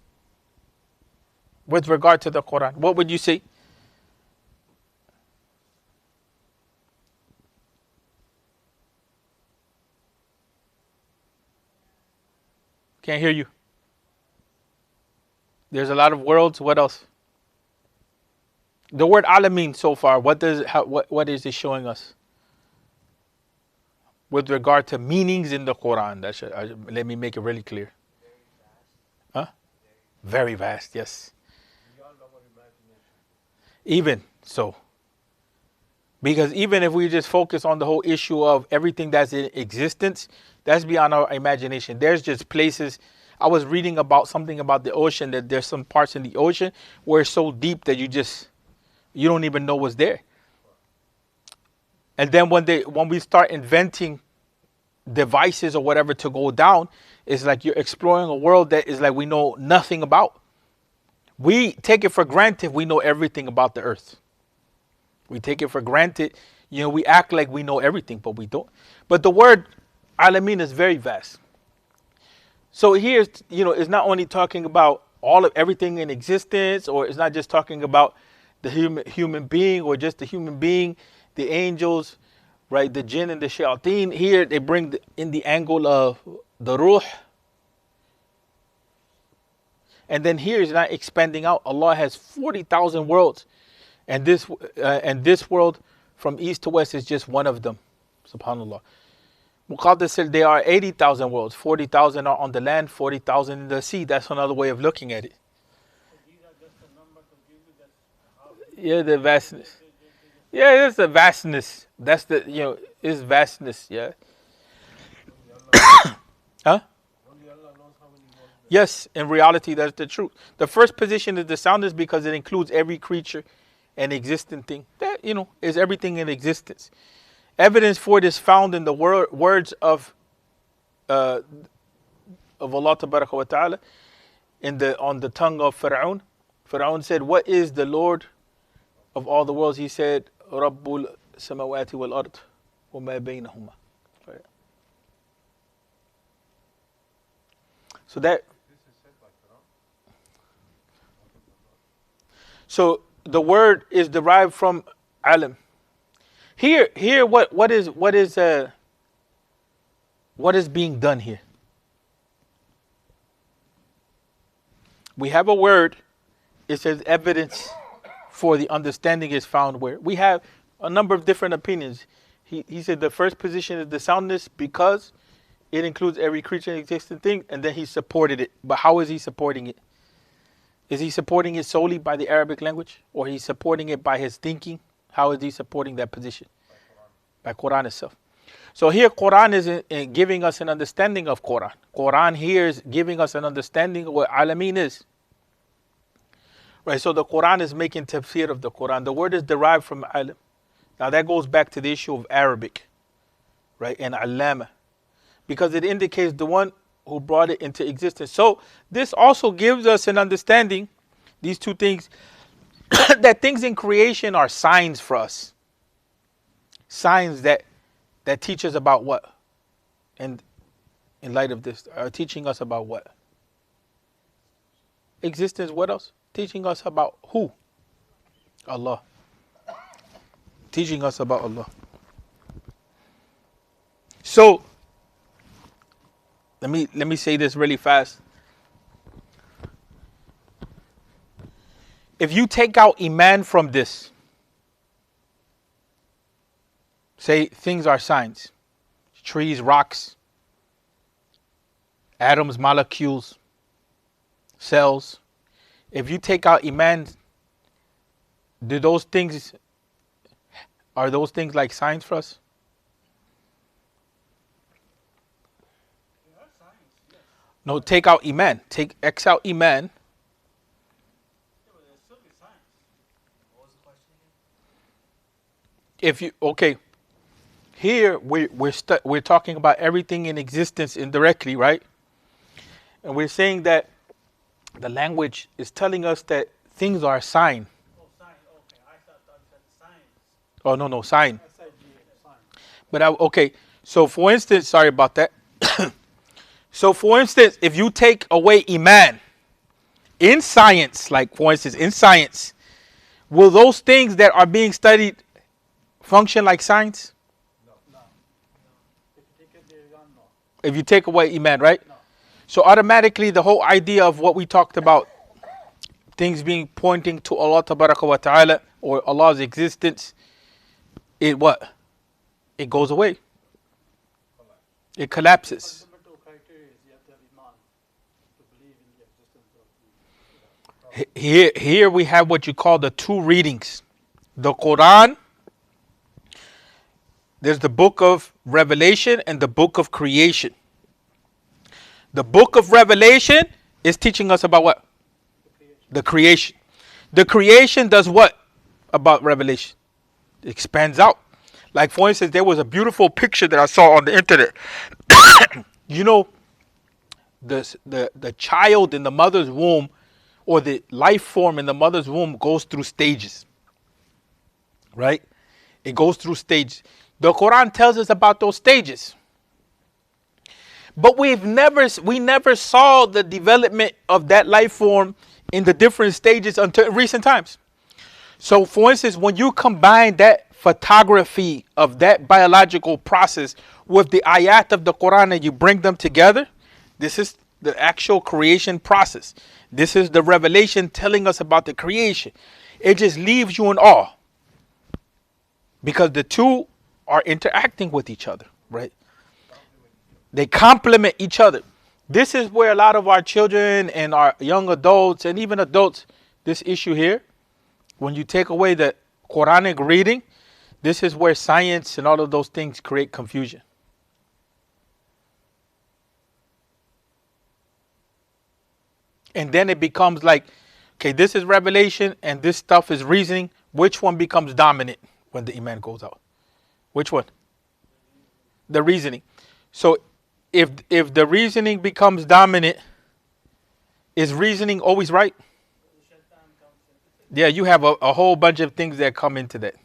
with regard to the Quran? What would you say? Can't hear you. There's a lot of worlds. What else? The word Alameen so far, what is it showing us? With regard to meanings in the Quran, let me make it really clear. Huh? Very vast, yes. Even so. Because even if we just focus on the whole issue of everything that's in existence, that's beyond our imagination. There's just places. I was reading about something about the ocean, that there's some parts in the ocean where it's so deep that you don't even know what's there. And then when we start inventing devices or whatever to go down, it's like you're exploring a world that is like we know nothing about. We take it for granted we know everything about the earth. We take it for granted. We act like we know everything, but we don't. But the word Alameen is very vast. So here, it's not only talking about all of everything in existence, or it's not just talking about the human being, or just the human being, the angels, right, the jinn and the shayateen. Here they bring in the angle of the ruh. And then here is not expanding out. Allah has 40,000 worlds. And this world from east to west is just one of them. Subhanallah. Muqaddas said there are 80,000 worlds. 40,000 are on the land, 40,000 in the sea. That's another way of looking at it. Yeah, the vastness. Yeah, it's the vastness. That's it's vastness, yeah. Huh? Yes, in reality, that's the truth. The first position is the soundness because it includes every creature and existing thing. That, is everything in existence. Evidence for this found in the words of Allah Tabaraka wa Ta'ala on the tongue of Fir'aun. Fir'aun said, what is the Lord of all the worlds? He said, Rabbul Samawati wal Ard wa ma baynahuma. So so the word is derived from alam. Here, what is being done here? We have a word. It says evidence for the understanding is found where. We have a number of different opinions. He said the first position is the soundness because it includes every creature and existing thing, and then he supported it. But how is he supporting it? Is he supporting it solely by the Arabic language, or he's supporting it by his thinking? How is he supporting that position? By Quran itself. So here Quran is in giving us an understanding of Quran. Quran here is giving us an understanding of what Alameen is. Right, so the Quran is making tafsir of the Quran. The word is derived from alam. Now that goes back to the issue of Arabic, right, and allama, because it indicates the one who brought it into existence. So this also gives us an understanding, these two things, that things in creation are signs for us. Signs that teach us about what? And in light of this, are teaching us about what? Existence. What else? Teaching us about who? Allah. Teaching us about Allah. So let me say this really fast. If you take out Iman from this, say things are signs, trees, rocks, atoms, molecules, cells. If you take out Iman, are those things like signs for us? No, take out Iman. X out Iman. If you here we're talking about everything in existence indirectly, right? And we're saying that the language is telling us that things are a sign. Oh, sign. Okay, I thought that said science. Oh, no, sign. SIG, sign. But okay, so for instance, sorry about that. So for instance, if you take away Iman in science, like for instance, in science, will those things that are being studied function like science? No. If you take it, they're gone, no. If you take away Iman, right? No. So automatically the whole idea of what we talked about, things being pointing to Allah Tabaraka wa Ta'ala or Allah's existence, it what? It goes away. It collapses. Fundamental criteria is you have to have Iman to believe in the existence of the Here we have what you call the two readings. The Quran, there's the book of Revelation and the book of creation. The book of Revelation is teaching us about what? The creation. The creation does what about Revelation? It expands out. Like for instance, there was a beautiful picture that I saw on the internet. You know, the child in the mother's womb, or the life form in the mother's womb, goes through stages. Right? It goes through stages. The Quran tells us about those stages. But we never saw the development of that life form in the different stages until recent times. So for instance, when you combine that photography of that biological process with the ayat of the Quran and you bring them together, this is the actual creation process. This is the revelation telling us about the creation. It just leaves you in awe because the two are interacting with each other, right? They complement each other. This is where a lot of our children and our young adults and even adults, this issue here, when you take away the Quranic reading, this is where science and all of those things create confusion. And then it becomes like, okay, this is revelation and this stuff is reasoning. Which one becomes dominant when the Iman goes out? Which one? The reasoning. So if the reasoning becomes dominant, is reasoning always right? Yeah, you have a whole bunch of things that come into that.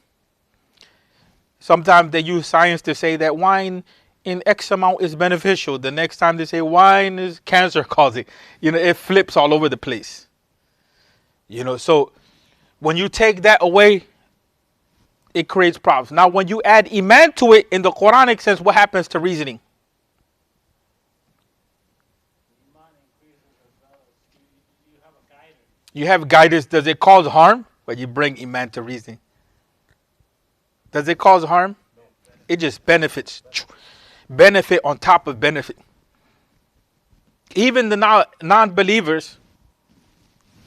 Sometimes they use science to say that wine in X amount is beneficial. The next time they say wine is cancer causing. You know, it flips all over the place. You know, so when you take that away, it creates problems. Now, when you add Iman to it in the Quranic sense, what happens to reasoning? Iman increases as well as you have a guidance. You have guidance. Does it cause harm when you bring Iman to reasoning? Does it cause harm? No, It just benefits. Benefit on top of benefit. Even the non-believers,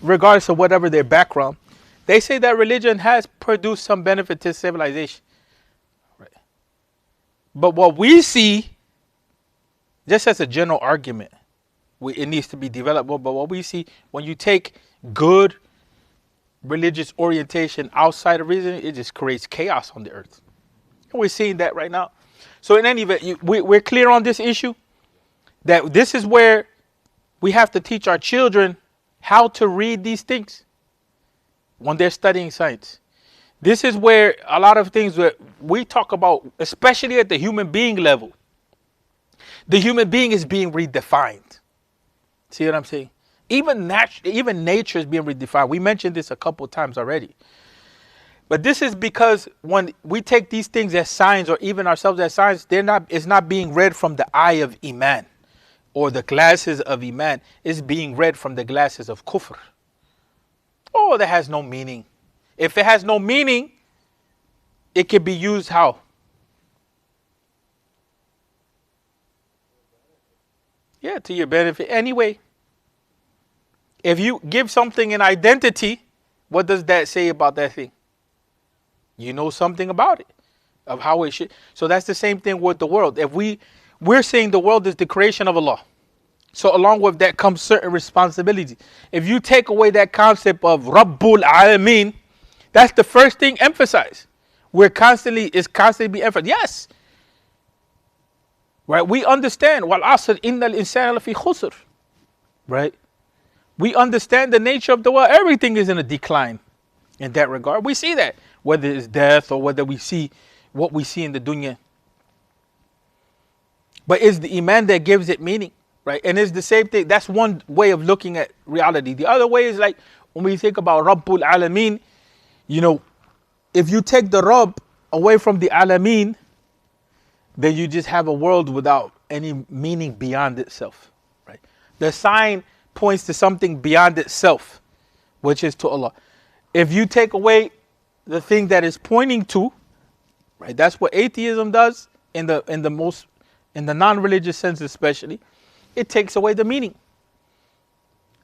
regardless of whatever their background, they say that religion has produced some benefit to civilization. Right. But what we see, just as a general argument, it needs to be developed. But what we see, when you take good religious orientation outside of reason, it just creates chaos on the earth. And we're seeing that right now. So in any event, we're clear on this issue, that this is where we have to teach our children how to read these things when they're studying science. This is where a lot of things that we talk about, especially at the human being level, the human being is being redefined. See what I'm saying? Even nature is being redefined. We mentioned this a couple of times already. But this is because when we take these things as signs, or even ourselves as signs, it's not being read from the eye of Iman or the glasses of Iman. It's being read from the glasses of Kufr. Oh, that has no meaning. If it has no meaning, it can be used how? Yeah, to your benefit. Anyway, if you give something an identity, what does that say about that thing? You know something about it, of how it should. So that's the same thing with the world. If we're saying the world is the creation of Allah. So along with that comes certain responsibility. If you take away that concept of Rabbul Alameen, that's the first thing emphasized. It's constantly being emphasized. Yes. Right? We understand. Wal asr innal insana lafi khusr. right? We understand the nature of the world. Everything is in a decline in that regard. We see that, whether it's death or whether we see what we see in the dunya. But it's the iman that gives it meaning, right? And it's the same thing. That's one way of looking at reality. The other way is like when we think about Rabbul Alameen, you know, if you take the Rabb away from the Alameen, then you just have a world without any meaning beyond itself, right? The sign points to something beyond itself, which is to Allah. If you take away the thing that is pointing to, right? That's what atheism does in the non-religious sense, especially. It takes away the meaning.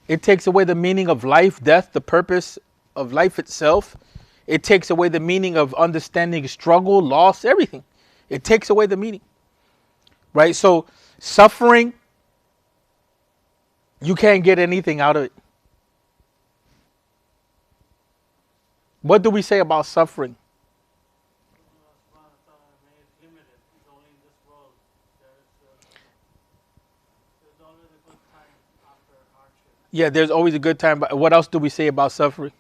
It takes away the meaning of life, death, the purpose of life itself. It takes away the meaning of understanding struggle, loss, everything. It takes away the meaning, right? So suffering, you can't get anything out of it. What do we say about suffering? Yeah, there's always a good time. But what else do we say about suffering?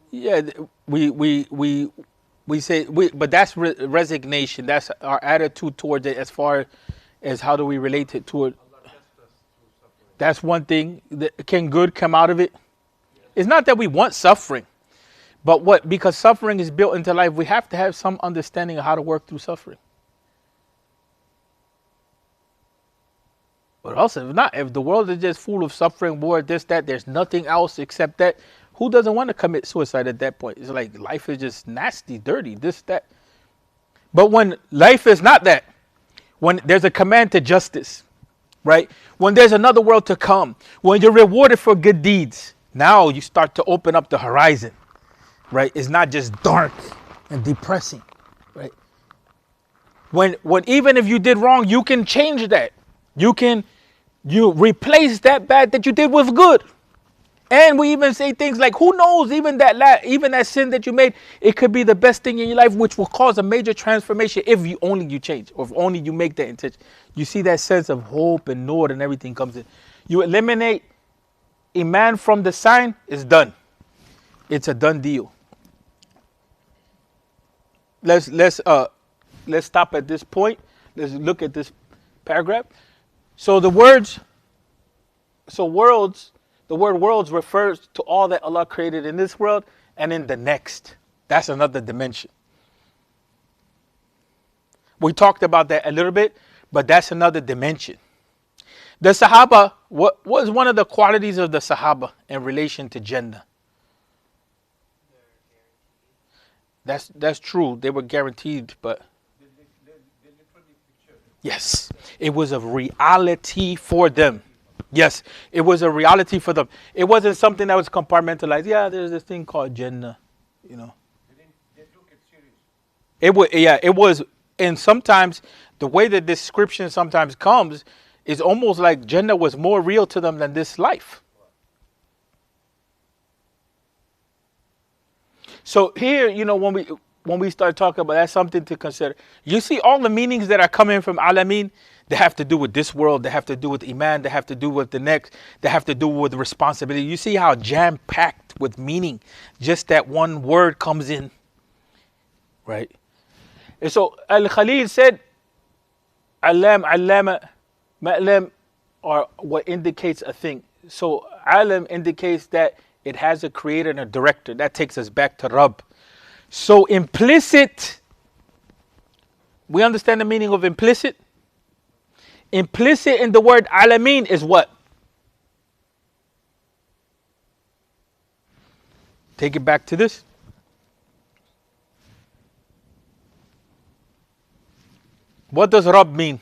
Yeah, we say but that's resignation. That's our attitude towards it. As far as how do we relate it to it? That's one thing. Can good come out of it? It's not that we want suffering, but because suffering is built into life, we have to have some understanding of how to work through suffering. But also, if the world is just full of suffering, war, this, that, there's nothing else except that, who doesn't want to commit suicide at that point? It's like life is just nasty, dirty, this, that. But when life is not that, when there's a command to justice, right? When there's another world to come, when you're rewarded for good deeds, now you start to open up the horizon, right? It's not just dark and depressing, right? When even if you did wrong, you can change that. You replace that bad that you did with good. And we even say things like, who knows, even that sin that you made, it could be the best thing in your life, which will cause a major transformation if you change, or if only you make that intention. You see that sense of hope and nur and everything comes in. You eliminate iman from the sign, it's done. It's a done deal. Let's stop at this point. Let's look at this paragraph. So the word worlds refers to all that Allah created in this world and in the next. That's another dimension. We talked about that a little bit, but that's another dimension. The Sahaba, what was one of the qualities of the Sahaba in relation to Jannah? That's true. They were guaranteed, but yes, it was a reality for them. Yes, it was a reality for them. It wasn't something that was compartmentalized. Yeah, there's this thing called Jannah, you know. They took it serious. It was, and sometimes the way the description sometimes comes is almost like Jannah was more real to them than this life. So here, you know, when we start talking about that's something to consider. You see all the meanings that are coming from Alameen, they have to do with this world, they have to do with Iman, they have to do with the next, they have to do with responsibility. You see how jam-packed with meaning just that one word comes in, right? And so Al-Khalil said, Alam, Allama, Ma'lam, or what indicates a thing. So Alam indicates that it has a creator and a director. That takes us back to Rabb. So implicit, we understand the meaning of implicit. Implicit in the word Alameen is what? Take it back to this. What does Rabb mean?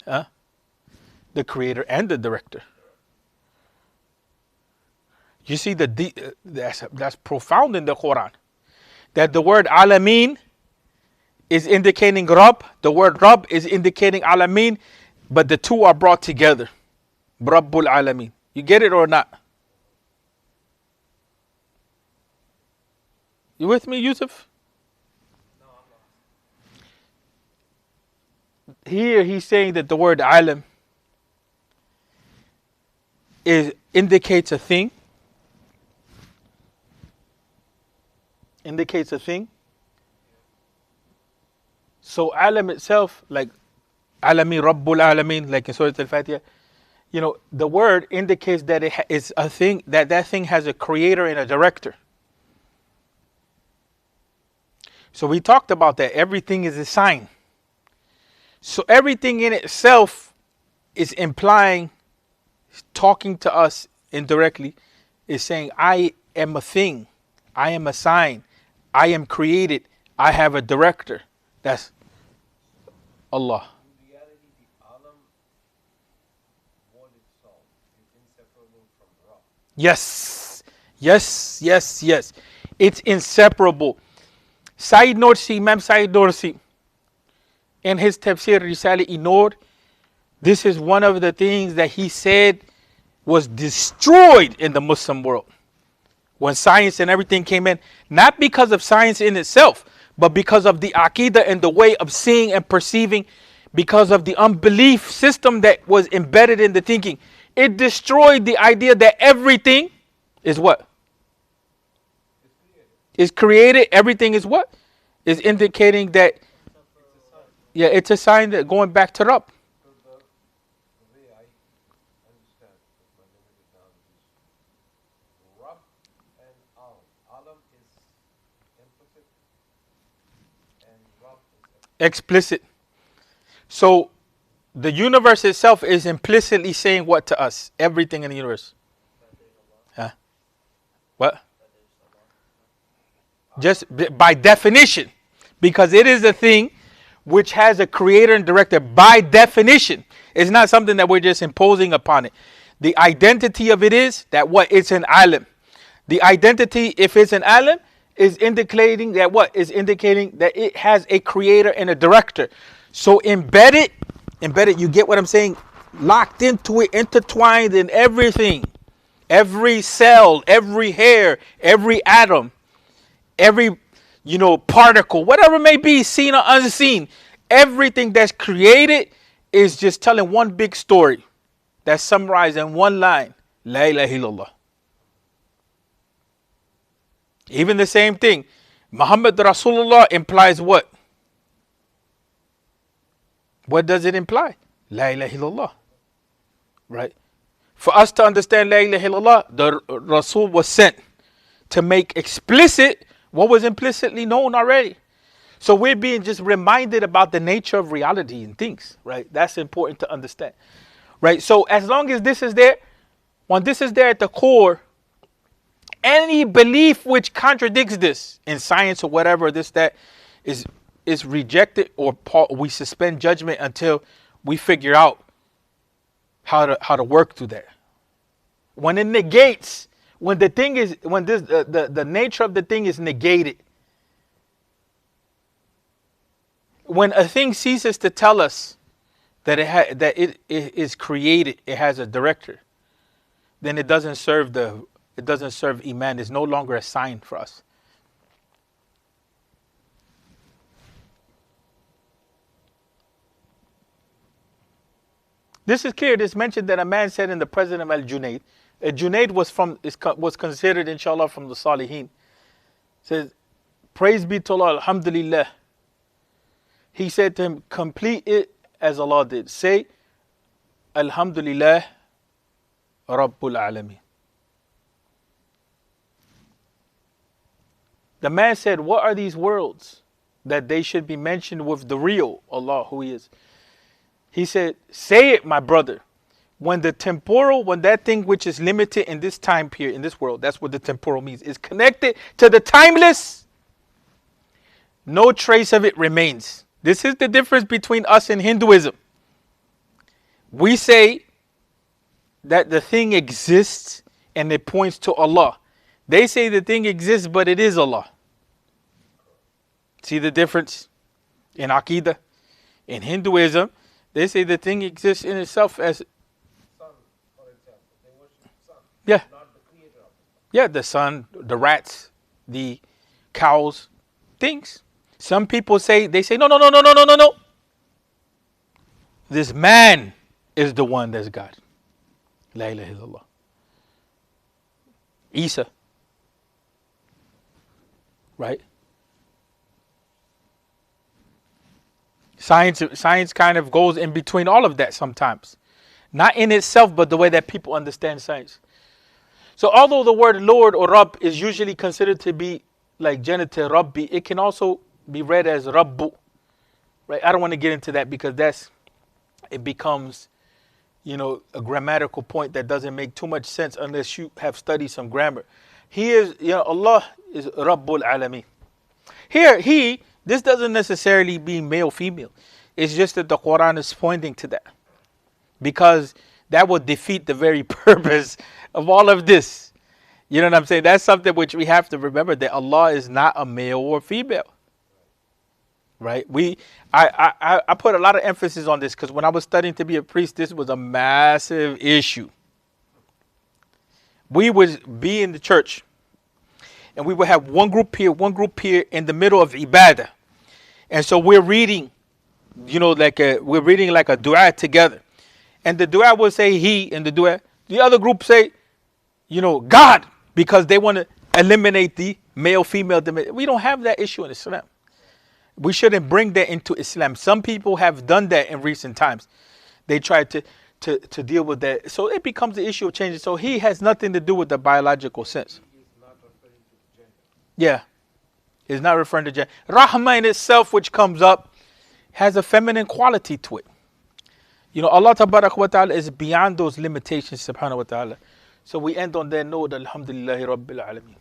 Huh? The creator and the director. You see, that's profound in the Quran. That the word Alameen is indicating Rabb. The word Rabb is indicating Alameen. But the two are brought together. Rabbul Alameen. You get it or not? You with me, Yusuf? here he's saying that the word alam indicates a thing. Indicates a thing. So alam itself, like alami rabbul alamin, like in Surah Al-Fatiha, the word indicates that it is a thing, that thing has a creator and a director. So we talked about that. Everything is a sign. So everything in itself is implying, talking to us indirectly, is saying, I am a thing. I am a sign. I am created. I have a director. That's Allah. In reality, the alam word itself is inseparable from Ra. Yes. Yes, yes, yes. It's inseparable. Sayyid Nursi, Imam Sayyid Nursi, in his tafsir Risale Inor, this is one of the things that he said was destroyed in the Muslim world. When science and everything came in, not because of science in itself, but because of the Aqidah and the way of seeing and perceiving, because of the unbelief system that was embedded in the thinking. It destroyed the idea that everything is what? Is created. Everything is what? Is indicating that, yeah, it's a sign that going back to Rabb. So the way I understand with my limited knowledge is Rab and Alam. Alam is implicit and Rab is Explicit. So the universe itself is implicitly saying what to us? Everything in the universe. Huh? What? Just by definition. Because it is a thing which has a creator and director by definition. It's not something that we're just imposing upon it. The identity of it is that what? It's an alim. The identity, if it's an alim, is indicating that what? Is indicating that it has a creator and a director. So embedded, you get what I'm saying? Locked into it, intertwined in everything. Every cell, every hair, every atom, every particle, whatever it may be, seen or unseen, everything that's created is just telling one big story that's summarized in one line. La ilaha illallah. Even the same thing. Muhammad Rasulullah implies what? What does it imply? La ilaha illallah. Right? For us to understand La ilaha illallah, the Rasul was sent to make explicit what was implicitly known already. So we're being just reminded about the nature of reality and things, right? That's important to understand, right? So as long as this is there, when this is there at the core, any belief which contradicts this in science or whatever, that is rejected, or we suspend judgment until we figure out how to work through that. When it negates, when the thing is, when this the nature of the thing is negated, when a thing ceases to tell us that it is created, it has a director, then it doesn't serve Iman. It's no longer a sign for us. This is clear. This mentioned that a man said in the presence of Al-Junayd. Junayd was considered, inshallah, from the Salihin. Says, praise be to Allah, alhamdulillah. He said to him, complete it as Allah did. Say, alhamdulillah, rabbul alameen. The man said, what are these worlds that they should be mentioned with the real Allah, who He is? He said, say it, my brother. When that thing which is limited in this time period, in this world, that's what the temporal means, is connected to the timeless, no trace of it remains. This is the difference between us and Hinduism. We say that the thing exists and it points to Allah. They say the thing exists, but it is Allah. See the difference in Aqidah? In Hinduism, they say the thing exists in itself as sun, for example. They worship sun, yeah, not the creator of the sun. yeah, the sun, the rats, the cows, things. Some people say, no. This man is the one that's God. La ilaha illallah. Isa. Right? Science kind of goes in between all of that sometimes. Not in itself, but the way that people understand science. So although the word Lord or Rabb is usually considered to be like genitive Rabbi, it can also be read as Rabbu. Right? I don't want to get into that because it becomes, a grammatical point that doesn't make too much sense unless you have studied some grammar. Allah is Rabbul Alameen. Here, this doesn't necessarily mean male, female. It's just that the Quran is pointing to that. Because that would defeat the very purpose of all of this. You know what I'm saying? That's something which we have to remember, that Allah is not a male or female. Right? I put a lot of emphasis on this because when I was studying to be a priest, this was a massive issue. We would be in the church and we would have one group here in the middle of ibadah. And so we're reading, we're reading like a dua together. And the dua will say he, and the other group say, God, because they want to eliminate the male, female. We don't have that issue in Islam. We shouldn't bring that into Islam. Some people have done that in recent times. They tried to deal with that. So it becomes the issue of changing. So he has nothing to do with the biological sense. He is not referring to gender. Yeah. He's not referring to gender. Rahma in itself, which comes up, has a feminine quality to it. Allah Tabarak wa Ta'ala is beyond those limitations, subhanahu wa ta'ala. So we end on that note, alhamdulillahi rabbil alameen.